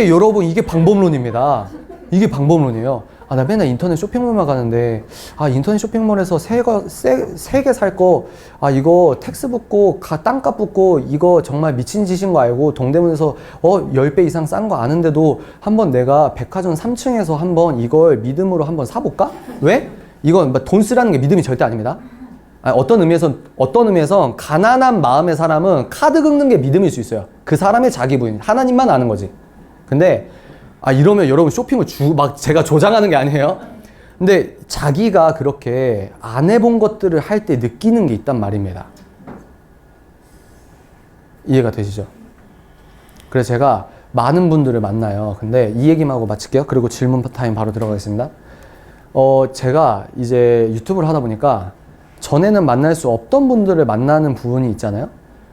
여러분, 이게 방법론입니다. 이게 방법론이에요. 나 맨날 인터넷 쇼핑몰만 가는데, 인터넷 쇼핑몰에서 세 개 살 거, 이거 텍스 붙고, 땅값 붙고, 이거 정말 미친 짓인 거 알고, 동대문에서 10배 이상 싼 거 아는데도 한번 내가 백화점 3층에서 한번 이걸 믿음으로 한번 사볼까? 왜? 이건 돈 쓰라는 게 믿음이 절대 아닙니다. 어떤 의미에선 가난한 마음의 사람은 카드 긁는 게 믿음일 수 있어요. 그 사람의 자기 부인. 하나님만 아는 거지. 근데, 이러면 여러분 쇼핑을 막 제가 조장하는 게 아니에요. 근데 자기가 그렇게 안 해본 것들을 할 때 느끼는 게 있단 말입니다. 이해가 되시죠? 그래서 제가 많은 분들을 만나요. 근데 이 얘기만 하고 마칠게요. 그리고 질문 타임 바로 들어가겠습니다. 제가 이제 유튜브를 하다 보니까 전에는 만날 수 없던 분들을 만나는 부분이 있잖아요.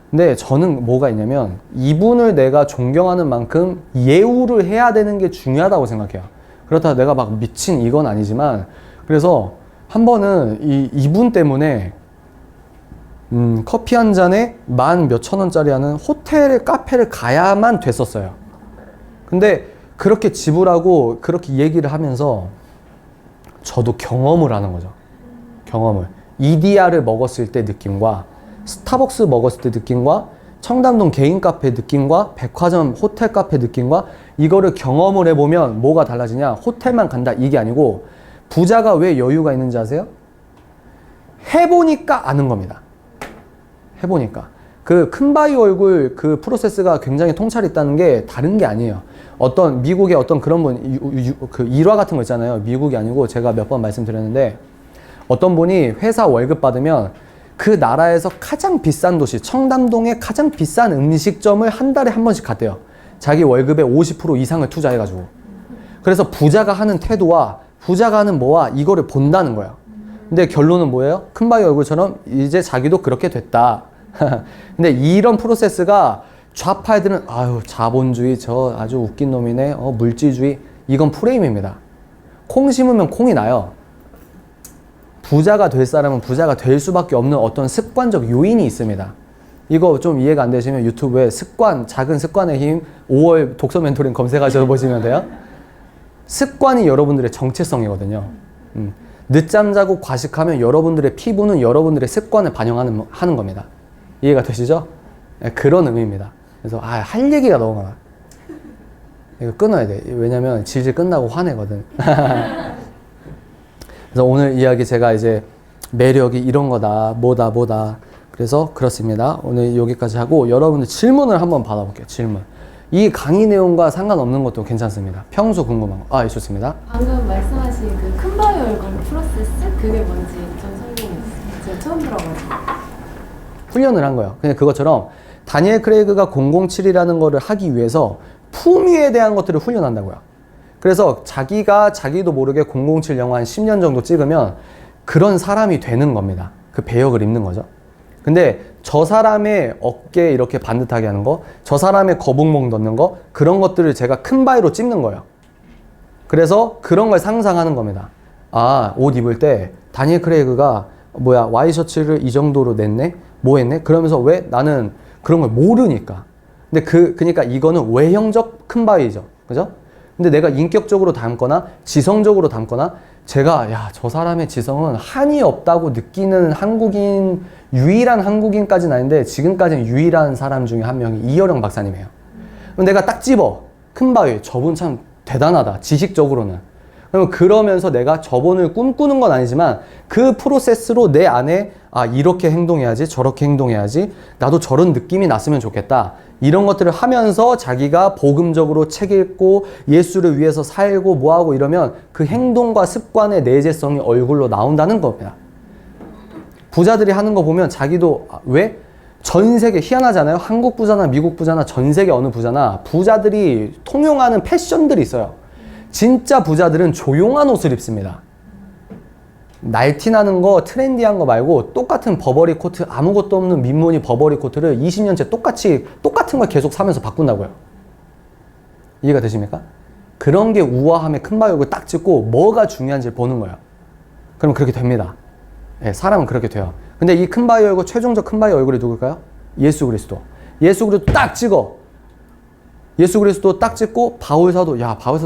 근데 저는 뭐가 있냐면 이분을 내가 존경하는 만큼 예우를 해야 되는 게 중요하다고 생각해요. 그렇다고 내가 막 미친 이건 아니지만 그래서 한 번은 이분 때문에 커피 한 잔에 10,000몇천 원짜리 하는 호텔 카페를 가야만 됐었어요. 근데 그렇게 지불하고 그렇게 얘기를 하면서 저도 경험을 하는 거죠. 경험을. EDR을 먹었을 때 느낌과 스타벅스 먹었을 때 느낌과 청담동 개인 카페 느낌과 백화점 호텔 카페 느낌과 이거를 경험을 해보면 뭐가 달라지냐? 호텔만 간다 이게 아니고 부자가 왜 여유가 있는지 아세요? 해보니까 아는 겁니다. 해보니까. 그 큰바이 얼굴 그 프로세스가 굉장히 통찰이 있다는 게 다른 게 아니에요. 어떤 미국의 어떤 그런 분, 그 일화 같은 거 있잖아요. 미국이 아니고 제가 몇 번 말씀드렸는데 어떤 분이 회사 월급 받으면 그 나라에서 가장 비싼 도시, 청담동의 가장 비싼 음식점을 한 달에 한 번씩 갔대요. 자기 월급의 50% 이상을 투자해가지고. 그래서 부자가 하는 태도와 부자가 하는 뭐와 이거를 본다는 거예요. 근데 결론은 뭐예요? 큰바위 얼굴처럼 이제 자기도 그렇게 됐다. 근데 이런 프로세스가 좌파 애들은 자본주의 저 아주 웃긴 놈이네. 물질주의. 이건 프레임입니다. 콩 심으면 콩이 나요. 부자가 될 사람은 부자가 될 수밖에 없는 어떤 습관적 요인이 있습니다. 이거 좀 이해가 안 되시면 유튜브에 작은 습관의 힘 5월 독서 멘토링 검색하셔서 보시면 돼요. 습관이 여러분들의 정체성이거든요. 늦잠 자고 과식하면 여러분들의 피부는 여러분들의 습관을 반영하는 겁니다. 이해가 되시죠? 네, 그런 의미입니다. 그래서 할 얘기가 너무 많아. 이거 끊어야 돼. 왜냐면 질질 끝나고 화내거든. 그래서 오늘 이야기 제가 이제 매력이 이런 거다, 뭐다. 그래서 그렇습니다. 오늘 여기까지 하고 여러분들 질문을 한번 받아볼게요. 질문. 이 강의 내용과 상관없는 것도 괜찮습니다. 평소 궁금한 거. 예, 좋습니다.
방금 말씀하신 그 큰 바위 얼굴 프로세스 그게 뭔지 좀 설명해 주세요. 제가 처음 들어가지고.
훈련을 한 거예요. 그냥 그것처럼 다니엘 크레이그가 007이라는 거를 하기 위해서 품위에 대한 것들을 훈련한다고요. 그래서 자기도 모르게 007 영화 한 10년 정도 찍으면 그런 사람이 되는 겁니다. 그 배역을 입는 거죠. 근데 저 사람의 어깨에 이렇게 반듯하게 하는 거, 저 사람의 거북목 넣는 거, 그런 것들을 제가 큰 바위로 찍는 거예요. 그래서 그런 걸 상상하는 겁니다. 옷 입을 때 다니엘 크레이그가 와이셔츠를 이 정도로 냈네? 뭐 했네? 그러면서 왜? 나는 그런 걸 모르니까. 근데 그러니까 이거는 외형적 큰 바위죠. 그죠? 근데 내가 인격적으로 담거나 지성적으로 담거나 제가 저 사람의 지성은 한이 없다고 느끼는 유일한 한국인까지는 아닌데 지금까지는 유일한 사람 중에 한 명이 이어령 박사님이에요. 그럼 내가 딱 집어. 큰 바위. 저분 참 대단하다. 지식적으로는. 그러면서 내가 저분을 꿈꾸는 건 아니지만 그 프로세스로 내 안에 이렇게 행동해야지, 저렇게 행동해야지, 나도 저런 느낌이 났으면 좋겠다. 이런 것들을 하면서 자기가 복음적으로 책 읽고 예수를 위해서 살고 뭐하고 이러면 그 행동과 습관의 내재성이 얼굴로 나온다는 겁니다. 부자들이 하는 거 보면 자기도 왜? 전 세계 희한하잖아요. 한국 부자나 미국 부자나 전 세계 어느 부자나 부자들이 통용하는 패션들이 있어요. 진짜 부자들은 조용한 옷을 입습니다. 날티나는 거, 트렌디한 거 말고 똑같은 버버리 코트, 아무것도 없는 민무늬 버버리 코트를 20년째 똑같은 걸 계속 사면서 바꾼다고요. 이해가 되십니까? 그런 게 우아함의 큰 바위를 딱 찍고 뭐가 중요한지 보는 거예요. 그럼 그렇게 됩니다. 사람은 그렇게 돼요. 근데 이 큰 바위 얼굴, 최종적 큰 바위 얼굴이 누굴까요? 예수 그리스도. 예수 그리스도 딱 찍어. 예수 그리스도 딱 찍고 바울사도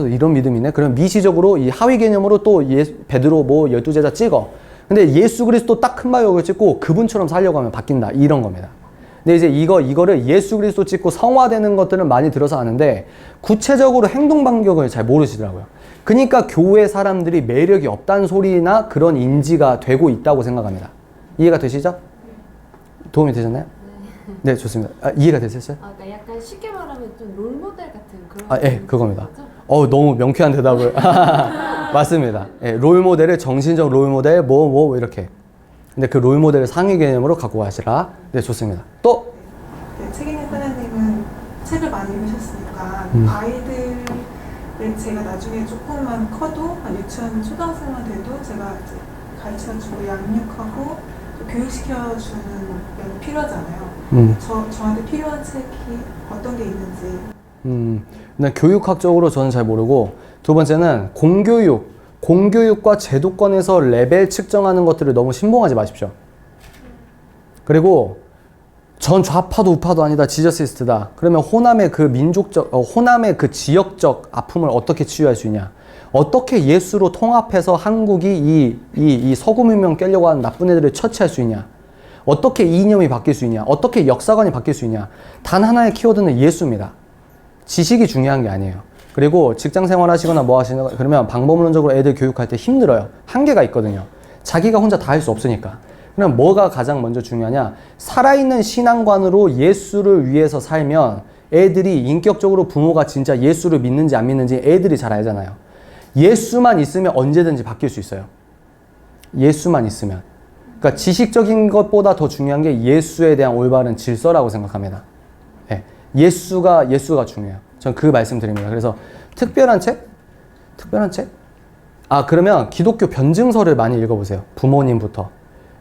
이런 믿음이네. 그럼 미시적으로 이 하위 개념으로 또 베드로 12제자 찍어. 근데 예수 그리스도 딱 큰 바위 얼굴 찍고 그분처럼 살려고 하면 바뀐다. 이런 겁니다. 근데 이제 이거를 예수 그리스도 찍고 성화되는 것들은 많이 들어서 아는데 구체적으로 행동 반경을 잘 모르시더라고요. 그러니까 교회 사람들이 매력이 없다는 소리나 그런 인지가 되고 있다고 생각합니다. 이해가 되시죠? 도움이 되셨나요? 네, 좋습니다. 이해가 되셨어요?
그러니까 약간 쉽게 말하면 좀 롤모델 같은 그런.
그겁니다. 너무 명쾌한 대답을. 맞습니다. 롤모델을 정신적 롤모델, 이렇게. 근데 그 롤모델을 상위 개념으로 갖고 가시라. 네, 좋습니다. 또?
책 읽는 사람님은 책을 많이 읽으셨으니까 아이들을 제가 나중에 조금만 커도 한 유치원 초등학생만 돼도 제가 이제 가르쳐주고 양육하고 교육시켜주는 면이 필요하잖아요. 저한테 필요한 책이 어떤 게 있는지.
근데 교육학적으로 저는 잘 모르고, 두 번째는 공교육과 제도권에서 레벨 측정하는 것들을 너무 신봉하지 마십시오. 그리고 전 좌파도 우파도 아니다, 지저시스트다. 그러면 호남의 그 지역적 아픔을 어떻게 치유할 수 있냐? 어떻게 예수로 통합해서 한국이 이 서구문명 깨려고 하는 나쁜 애들을 처치할 수 있냐? 어떻게 이념이 바뀔 수 있냐? 어떻게 역사관이 바뀔 수 있냐? 단 하나의 키워드는 예수입니다. 지식이 중요한 게 아니에요. 그리고 직장 생활 하시거나 뭐 하시나 그러면 방법론적으로 애들 교육할 때 힘들어요. 한계가 있거든요. 자기가 혼자 다 할 수 없으니까. 그럼 뭐가 가장 먼저 중요하냐? 살아있는 신앙관으로 예수를 위해서 살면 애들이 인격적으로 부모가 진짜 예수를 믿는지 안 믿는지 애들이 잘 알잖아요. 예수만 있으면 언제든지 바뀔 수 있어요. 예수만 있으면. 그러니까 지식적인 것보다 더 중요한 게 예수에 대한 올바른 질서라고 생각합니다. 예수가 중요해요. 전 그 말씀 드립니다. 그래서 특별한 책? 그러면 기독교 변증서를 많이 읽어보세요. 부모님부터.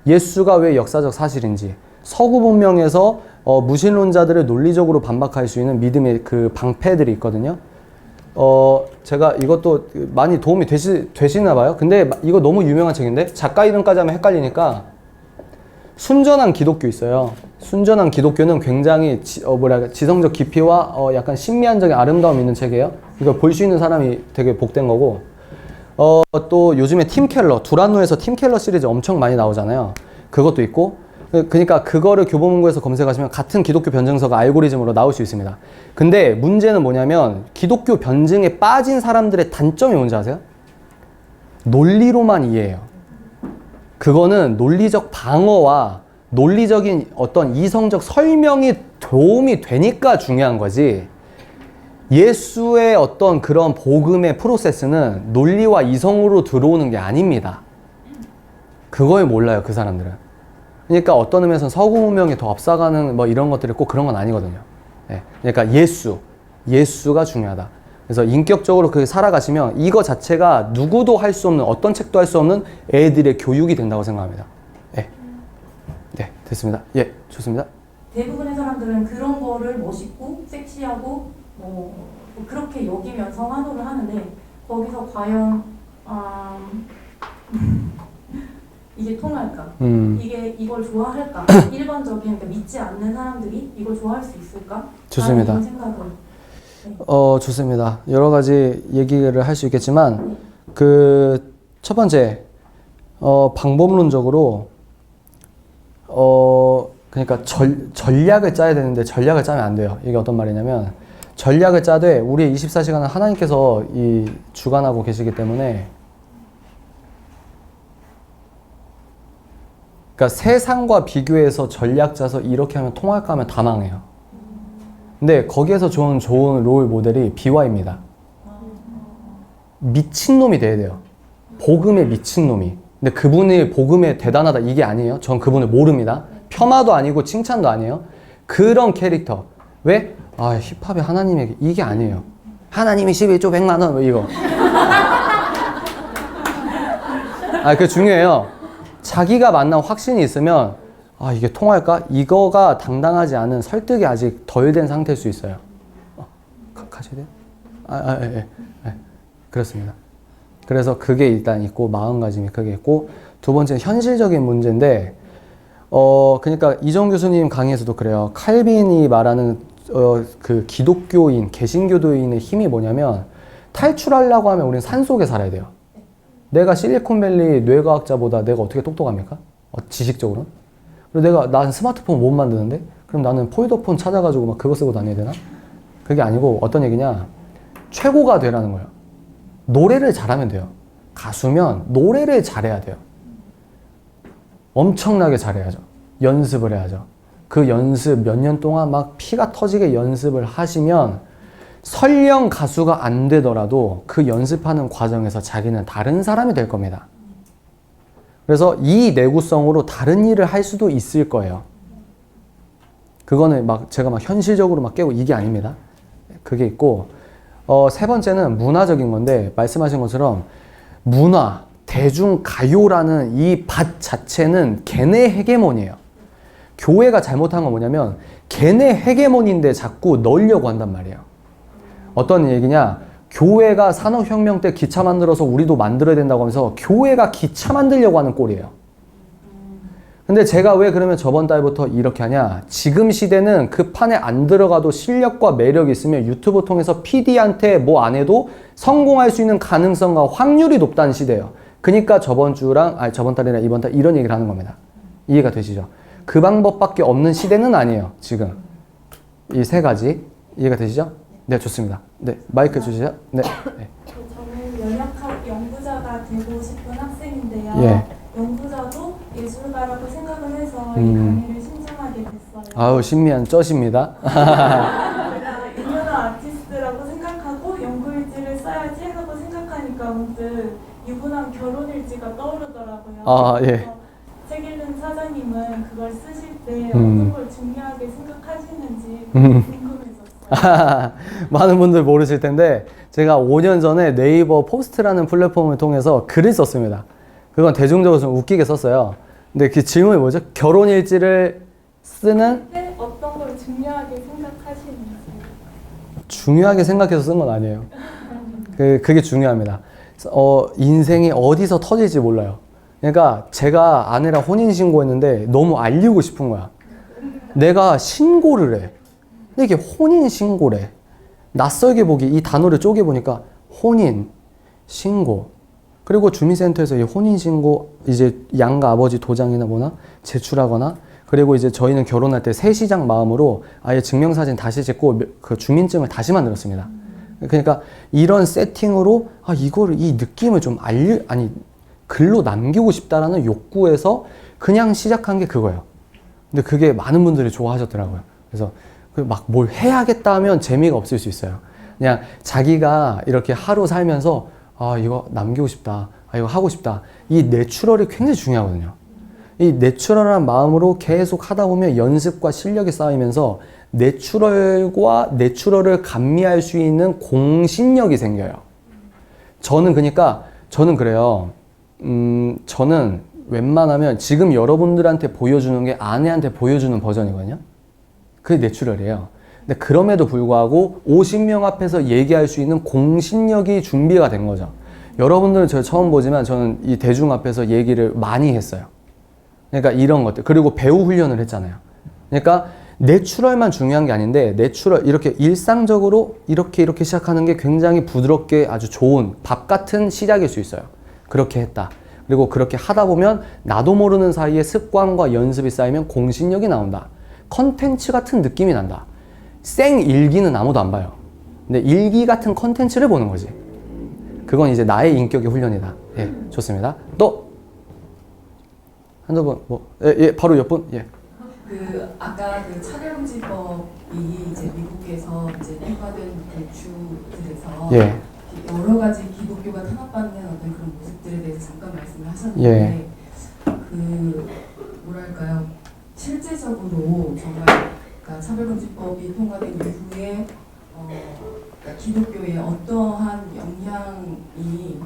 예수가 왜 역사적 사실인지, 서구 문명에서 무신론자들을 논리적으로 반박할 수 있는 믿음의 그 방패들이 있거든요. 제가 이것도 많이 도움이 되시나 봐요. 근데 이거 너무 유명한 책인데 작가 이름까지 하면 헷갈리니까 순전한 기독교 있어요. 순전한 기독교는 굉장히 지성적 깊이와 약간 신미한적인 아름다움 있는 책이에요. 이걸 볼 수 있는 사람이 되게 복된 거고, 또 요즘에 팀 켈러, 두란노에서 팀 켈러 시리즈 엄청 많이 나오잖아요. 그것도 있고, 그러니까 그거를 교보문고에서 검색하시면 같은 기독교 변증서가 알고리즘으로 나올 수 있습니다. 근데 문제는 뭐냐면 기독교 변증에 빠진 사람들의 단점이 뭔지 아세요? 논리로만 이해해요. 그거는 논리적 방어와 논리적인 어떤 이성적 설명이 도움이 되니까 중요한 거지. 예수의 어떤 그런 복음의 프로세스는 논리와 이성으로 들어오는 게 아닙니다. 그걸 몰라요, 그 사람들은. 그러니까 어떤 의미에서는 서구문명이 더 앞서가는 뭐 이런 것들이 꼭 그런 건 아니거든요. 네. 그러니까 예수가 중요하다. 그래서 인격적으로 그렇게 살아가시면 이거 자체가 누구도 할 수 없는, 어떤 책도 할 수 없는 애들의 교육이 된다고 생각합니다. 네. 네, 됐습니다. 예, 좋습니다.
대부분의 사람들은 그런 거를 멋있고 섹시하고 뭐 그렇게 여기면서 환호를 하는데 거기서 과연 이게 통할까? 이걸 좋아할까? 일반적인 그러니까 믿지 않는 사람들이 이걸 좋아할 수 있을까?
좋습니다.
라는 생각을. 네.
좋습니다. 여러 가지 얘기를 할 수 있겠지만 그 첫 번째 방법론적으로 그러니까 전략을 짜야 되는데 전략을 짜면 안 돼요. 이게 어떤 말이냐면 전략을 짜되 우리의 24시간은 하나님께서 이 주관하고 계시기 때문에 그러니까 세상과 비교해서 전략 짜서 이렇게 하면 통할까 하면 다 망해요. 근데 거기에서 좋은 롤 모델이 비와입니다. 미친놈이 돼야 돼요. 복음의 미친놈이. 근데 그분이 복음에 대단하다 이게 아니에요. 전 그분을 모릅니다. 폄하도 아니고 칭찬도 아니에요. 그런 캐릭터. 왜? 힙합이 하나님에게 이게 아니에요. 하나님이 11조 100만 원 뭐 이거. 그게 중요해요. 자기가 만난 확신이 있으면 이게 통할까? 이거가 당당하지 않은 설득이 아직 덜 된 상태일 수 있어요. 가셔야 돼요? 예. 그렇습니다. 그래서 그게 일단 있고 마음가짐이 그게 있고 두 번째는 현실적인 문제인데 그러니까 이정 교수님 강의에서도 그래요. 칼빈이 말하는 그 기독교인, 개신교도인의 힘이 뭐냐면 탈출하려고 하면 우리는 산속에 살아야 돼요. 내가 실리콘밸리 뇌과학자보다 내가 어떻게 똑똑합니까? 지식적으로? 그리고 난 스마트폰 못 만드는데? 그럼 나는 폴더폰 찾아가지고 막 그거 쓰고 다녀야 되나? 그게 아니고 어떤 얘기냐? 최고가 되라는 거예요. 노래를 잘하면 돼요. 가수면 노래를 잘해야 돼요. 엄청나게 잘해야죠. 연습을 해야죠. 그 연습 몇 년 동안 막 피가 터지게 연습을 하시면 설령 가수가 안 되더라도 그 연습하는 과정에서 자기는 다른 사람이 될 겁니다. 그래서 이 내구성으로 다른 일을 할 수도 있을 거예요. 그거는 제가 현실적으로 깨고 이게 아닙니다. 그게 있고, 세 번째는 문화적인 건데, 말씀하신 것처럼 문화, 대중가요라는 이 밭 자체는 걔네 헤게몬이에요. 교회가 잘못한 건 뭐냐면, 걔네 헤게몬인데 자꾸 넣으려고 한단 말이에요. 어떤 얘기냐? 교회가 산업혁명 때 기차 만들어서 우리도 만들어야 된다고 하면서 교회가 기차 만들려고 하는 꼴이에요. 근데 제가 왜 그러면 저번 달부터 이렇게 하냐? 지금 시대는 그 판에 안 들어가도 실력과 매력이 있으면 유튜브 통해서 PD한테 뭐 안 해도 성공할 수 있는 가능성과 확률이 높다는 시대예요. 그러니까 저번 달이나 이번 달 이런 얘기를 하는 겁니다. 이해가 되시죠? 그 방법밖에 없는 시대는 아니에요. 지금 이 세 가지 이해가 되시죠? 네, 좋습니다. 네, 마이크 주시죠. 네.
저는 연약한 연구자가 되고 싶은 학생인데요.
예.
연구자도 예술가라고 생각을 해서 이 강의를 신청하게 됐어요.
아우, 신미한 쩌십니다.
제가 유명한 아티스트라고 생각하고 연구일지를 써야지 하고 생각하니까 문득 유부남 결혼일지가 떠오르더라고요.
예.
그래서 책 읽는 사장님은 그걸 쓰실 때 어떤 걸 중요하게 생각하시는지 궁금해졌어요.
많은 분들 모르실 텐데 제가 5년 전에 네이버 포스트라는 플랫폼을 통해서 글을 썼습니다. 그건 대중적으로 좀 웃기게 썼어요. 근데 그 질문이 뭐죠? 결혼일지를 쓰는?
네, 어떤 걸 중요하게 생각하시는지.
중요하게 생각해서 쓴 건 아니에요. 그게 중요합니다. 인생이 어디서 터질지 몰라요. 그러니까 제가 아내랑 혼인신고했는데 너무 알리고 싶은 거야. 내가 신고를 해. 근데 이게 혼인신고래. 낯설게 보기, 이 단어를 쪼개보니까 혼인, 신고. 그리고 주민센터에서 이 혼인신고 이제 양가 아버지 도장이나 뭐나 제출하거나 그리고 이제 저희는 결혼할 때 새 시작 마음으로 아예 증명사진 다시 찍고 그 주민증을 다시 만들었습니다. 그러니까 이런 세팅으로 이거를 이 느낌을 좀 글로 남기고 싶다라는 욕구에서 그냥 시작한 게 그거예요. 근데 그게 많은 분들이 좋아하셨더라고요. 그래서 막 뭘 해야겠다 하면 재미가 없을 수 있어요. 그냥 자기가 이렇게 하루 살면서 이거 남기고 싶다, 이거 하고 싶다, 이 내추럴이 굉장히 중요하거든요. 이 내추럴한 마음으로 계속 하다 보면 연습과 실력이 쌓이면서 내추럴과 내추럴을 감미할 수 있는 공신력이 생겨요. 저는 그래요. 저는 웬만하면 지금 여러분들한테 보여주는 게 아내한테 보여주는 버전이거든요. 그게 내추럴이에요. 근데 그럼에도 불구하고 50명 앞에서 얘기할 수 있는 공신력이 준비가 된 거죠. 여러분들은 저를 처음 보지만 저는 이 대중 앞에서 얘기를 많이 했어요. 그러니까 이런 것들. 그리고 배우 훈련을 했잖아요. 그러니까 내추럴만 중요한 게 아닌데 내추럴 이렇게 일상적으로 이렇게 시작하는 게 굉장히 부드럽게 아주 좋은 밥 같은 시작일 수 있어요. 그렇게 했다. 그리고 그렇게 하다 보면 나도 모르는 사이에 습관과 연습이 쌓이면 공신력이 나온다. 컨텐츠 같은 느낌이 난다. 생 일기는 아무도 안 봐요. 근데 일기 같은 컨텐츠를 보는 거지. 그건 이제 나의 인격의 훈련이다. 예, 좋습니다. 또 한두 분 바로 옆분. 예.
아까 차별금지법이 이제 미국에서 이제 통과된 대추들에서
예.
여러 가지 기독교가 탄압받는 어떤 그런 모습들에 대해서 잠깐 말씀을 하셨는데
예.
뭐랄까요, 실제적으로 정말 그러니까 차별금지법이 통과된 이후에 그러니까 기독교에 어떠한 영향이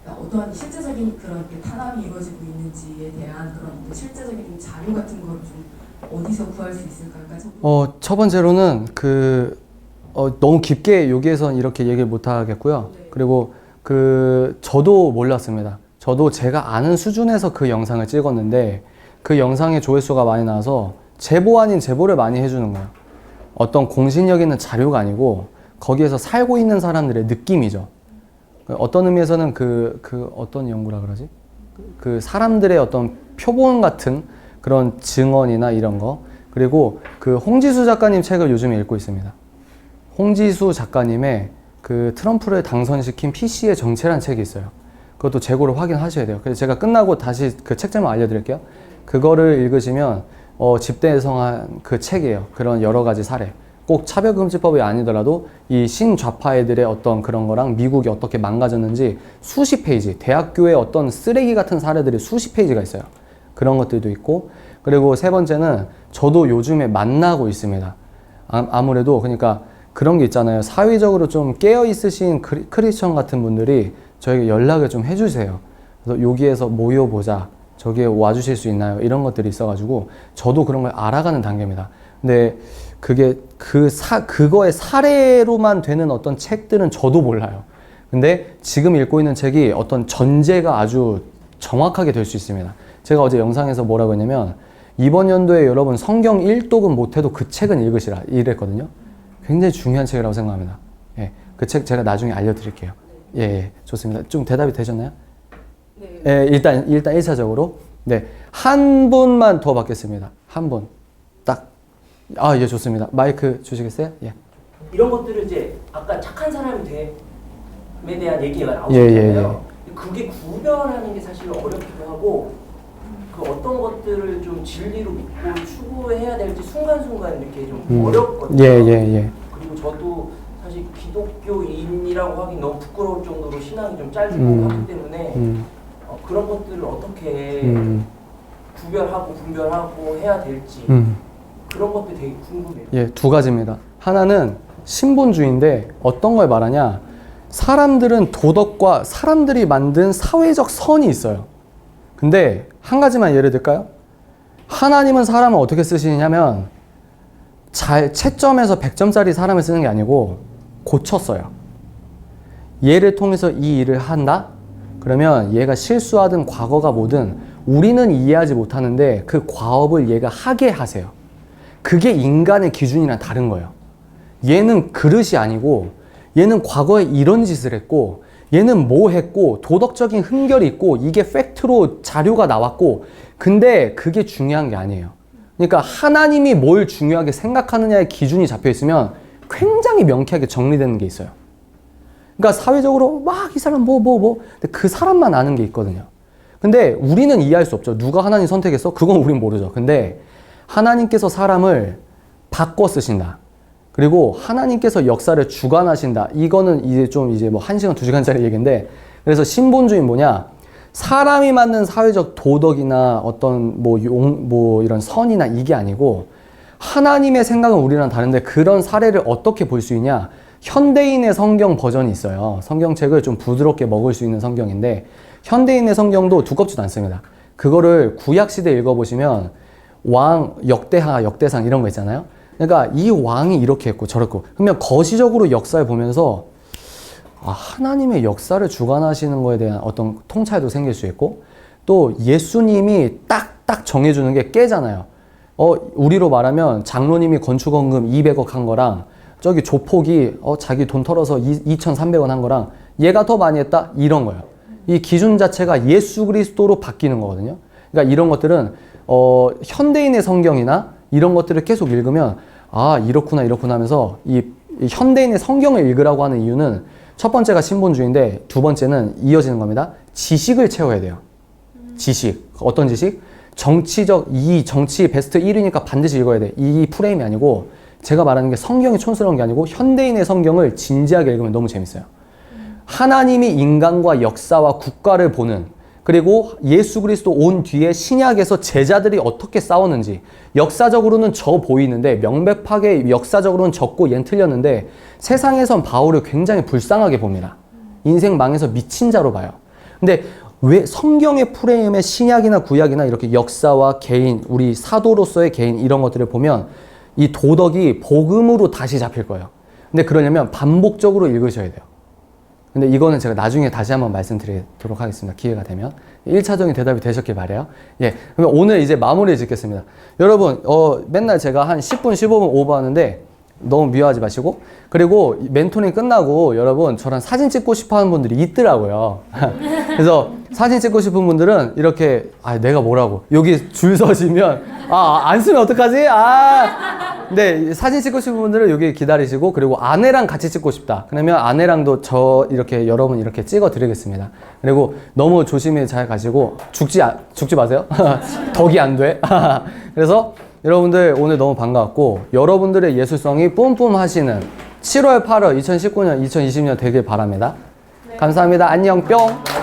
어떠한 실제적인 그런 탄압이 이루어지고 있는지에 대한 그런 실제적인 자료 같은 거를 좀 어디서 구할 수 있을까요? 그러니까
첫 번째로는 너무 깊게 여기에선 이렇게 얘기를 못 하겠고요.
네.
그리고 저도 몰랐습니다. 저도 제가 아는 수준에서 그 영상을 찍었는데 그 영상의 조회수가 많이 나와서 제보 아닌 제보를 많이 해주는 거예요. 어떤 공신력 있는 자료가 아니고 거기에서 살고 있는 사람들의 느낌이죠. 어떤 의미에서는 어떤 연구라 그러지? 그 사람들의 어떤 표본 같은 그런 증언이나 이런 거. 그리고 홍지수 작가님 책을 요즘에 읽고 있습니다. 홍지수 작가님의 트럼프를 당선시킨 PC의 정체란 책이 있어요. 그것도 재고를 확인하셔야 돼요. 그래서 제가 끝나고 다시 그 책 제목 알려드릴게요. 그거를 읽으시면 집대성한 그 책이에요. 그런 여러 가지 사례. 꼭 차별금지법이 아니더라도 이 신좌파애들의 어떤 그런 거랑 미국이 어떻게 망가졌는지 수십 페이지, 대학교의 어떤 쓰레기 같은 사례들이 수십 페이지가 있어요. 그런 것들도 있고, 그리고 세 번째는 저도 요즘에 만나고 있습니다. 아무래도 그러니까 그런 게 있잖아요. 사회적으로 좀 깨어 있으신 크리스천 같은 분들이 저에게 연락을 좀 해주세요. 그래서 여기에서 모여보자, 저기에 와주실 수 있나요? 이런 것들이 있어가지고 저도 그런 걸 알아가는 단계입니다. 근데 그게 그거의 사례로만 되는 어떤 책들은 저도 몰라요. 근데 지금 읽고 있는 책이 어떤 전제가 아주 정확하게 될 수 있습니다. 제가 어제 영상에서 뭐라고 했냐면 이번 연도에 여러분 성경 1독은 못해도 그 책은 읽으시라 이랬거든요. 굉장히 중요한 책이라고 생각합니다. 예, 그 책 제가 나중에 알려드릴게요. 예, 좋습니다. 좀 대답이 되셨나요?
네.
예, 일단 1차적으로. 네, 한 분만 더 받겠습니다. 한 분. 딱. 예, 좋습니다. 마이크 주시겠어요? 예.
이런 것들을 이제 아까 착한 사람이 됨에 대한 얘기가 나오잖아요. 그게 구별하는 게 사실 어렵기도 하고 어떤 것들을 좀 진리로 믿고 추구해야 될지 순간순간 이렇게 좀 어렵거든요. 그리고 저도 사실 기독교인이라고 하기 너무 부끄러울 정도로 신앙이 좀 짧고 하기 때문에 그런 것들을 어떻게 구별하고 분별하고 해야 될지 그런 것들이 되게 궁금해요.
예, 두 가지입니다. 하나는 신본주의인데 어떤 걸 말하냐, 사람들은 도덕과 사람들이 만든 사회적 선이 있어요. 근데 한 가지만 예를 들까요? 하나님은 사람을 어떻게 쓰시냐면 채점에서 100점짜리 사람을 쓰는 게 아니고 고쳤어요. 얘를 통해서 이 일을 한다? 그러면 얘가 실수하든 과거가 뭐든 우리는 이해하지 못하는데 그 과업을 얘가 하게 하세요. 그게 인간의 기준이랑 다른 거예요. 얘는 그릇이 아니고 얘는 과거에 이런 짓을 했고 얘는 뭐 했고 도덕적인 흠결이 있고 이게 팩트로 자료가 나왔고 근데 그게 중요한 게 아니에요. 그러니까 하나님이 뭘 중요하게 생각하느냐의 기준이 잡혀 있으면 굉장히 명쾌하게 정리되는 게 있어요. 그러니까 사회적으로 막 이 사람 근데 그 사람만 아는 게 있거든요. 근데 우리는 이해할 수 없죠. 누가 하나님 선택했어? 그건 우린 모르죠. 근데 하나님께서 사람을 바꿔 쓰신다. 그리고 하나님께서 역사를 주관하신다. 이거는 이제 뭐 1시간, 2시간짜리 얘기인데, 그래서 신본주의는 뭐냐? 사람이 만든 사회적 도덕이나 어떤 뭐 이런 선이나 이게 아니고, 하나님의 생각은 우리랑 다른데 그런 사례를 어떻게 볼 수 있냐? 현대인의 성경 버전이 있어요. 성경책을 좀 부드럽게 먹을 수 있는 성경인데, 현대인의 성경도 두껍지도 않습니다. 그거를 구약시대 읽어보시면 왕, 역대하, 역대상 이런 거 있잖아요. 그러니까 이 왕이 이렇게 했고 저렇고, 그러면 거시적으로 역사를 보면서 하나님의 역사를 주관하시는 거에 대한 어떤 통찰도 생길 수 있고, 또 예수님이 딱딱 정해주는 게 깨잖아요. 우리로 말하면 장로님이 건축원금 200억 한 거랑 저기 조폭이 자기 돈 털어서 2,300원 한 거랑 얘가 더 많이 했다? 이런 거예요. 이 기준 자체가 예수 그리스도로 바뀌는 거거든요. 그러니까 이런 것들은 현대인의 성경이나 이런 것들을 계속 읽으면 이렇구나 하면서 이 현대인의 성경을 읽으라고 하는 이유는 첫 번째가 신본주의인데 두 번째는 이어지는 겁니다. 지식을 채워야 돼요. 지식. 어떤 지식? 이 정치 베스트 1위니까 반드시 읽어야 돼. 이 프레임이 아니고, 제가 말하는 게 성경이 촌스러운 게 아니고 현대인의 성경을 진지하게 읽으면 너무 재밌어요. 하나님이 인간과 역사와 국가를 보는, 그리고 예수 그리스도 온 뒤에 신약에서 제자들이 어떻게 싸웠는지, 역사적으로는 저 보이는데 명백하게 역사적으로는 적고 얜 틀렸는데 세상에선 바울을 굉장히 불쌍하게 봅니다. 인생 망해서 미친 자로 봐요. 근데 왜 성경의 프레임에 신약이나 구약이나 이렇게 역사와 개인, 우리 사도로서의 개인 이런 것들을 보면 이 도덕이 복음으로 다시 잡힐 거예요. 근데 그러려면 반복적으로 읽으셔야 돼요. 근데 이거는 제가 나중에 다시 한번 말씀드리도록 하겠습니다. 기회가 되면. 1차적인 대답이 되셨길 바라요. 예. 그러면 오늘 이제 마무리 짓겠습니다. 여러분, 맨날 제가 한 10분, 15분 오버하는데 너무 미워하지 마시고, 그리고 멘토링 끝나고 여러분 저랑 사진 찍고 싶어 하는 분들이 있더라고요. 그래서 사진 찍고 싶은 분들은 이렇게, 내가 뭐라고, 여기 줄 서시면, 안 쓰면 어떡하지? 근데 사진 찍고 싶은 분들은 여기 기다리시고, 그리고 아내랑 같이 찍고 싶다. 그러면 아내랑도 여러분 이렇게 찍어 드리겠습니다. 그리고 너무 조심히 잘 가시고, 죽지 마세요. 덕이 안 돼. 그래서 여러분들 오늘 너무 반가웠고, 여러분들의 예술성이 뿜뿜하시는 7월, 8월 2019년, 2020년 되길 바랍니다. 감사합니다. 안녕, 뿅!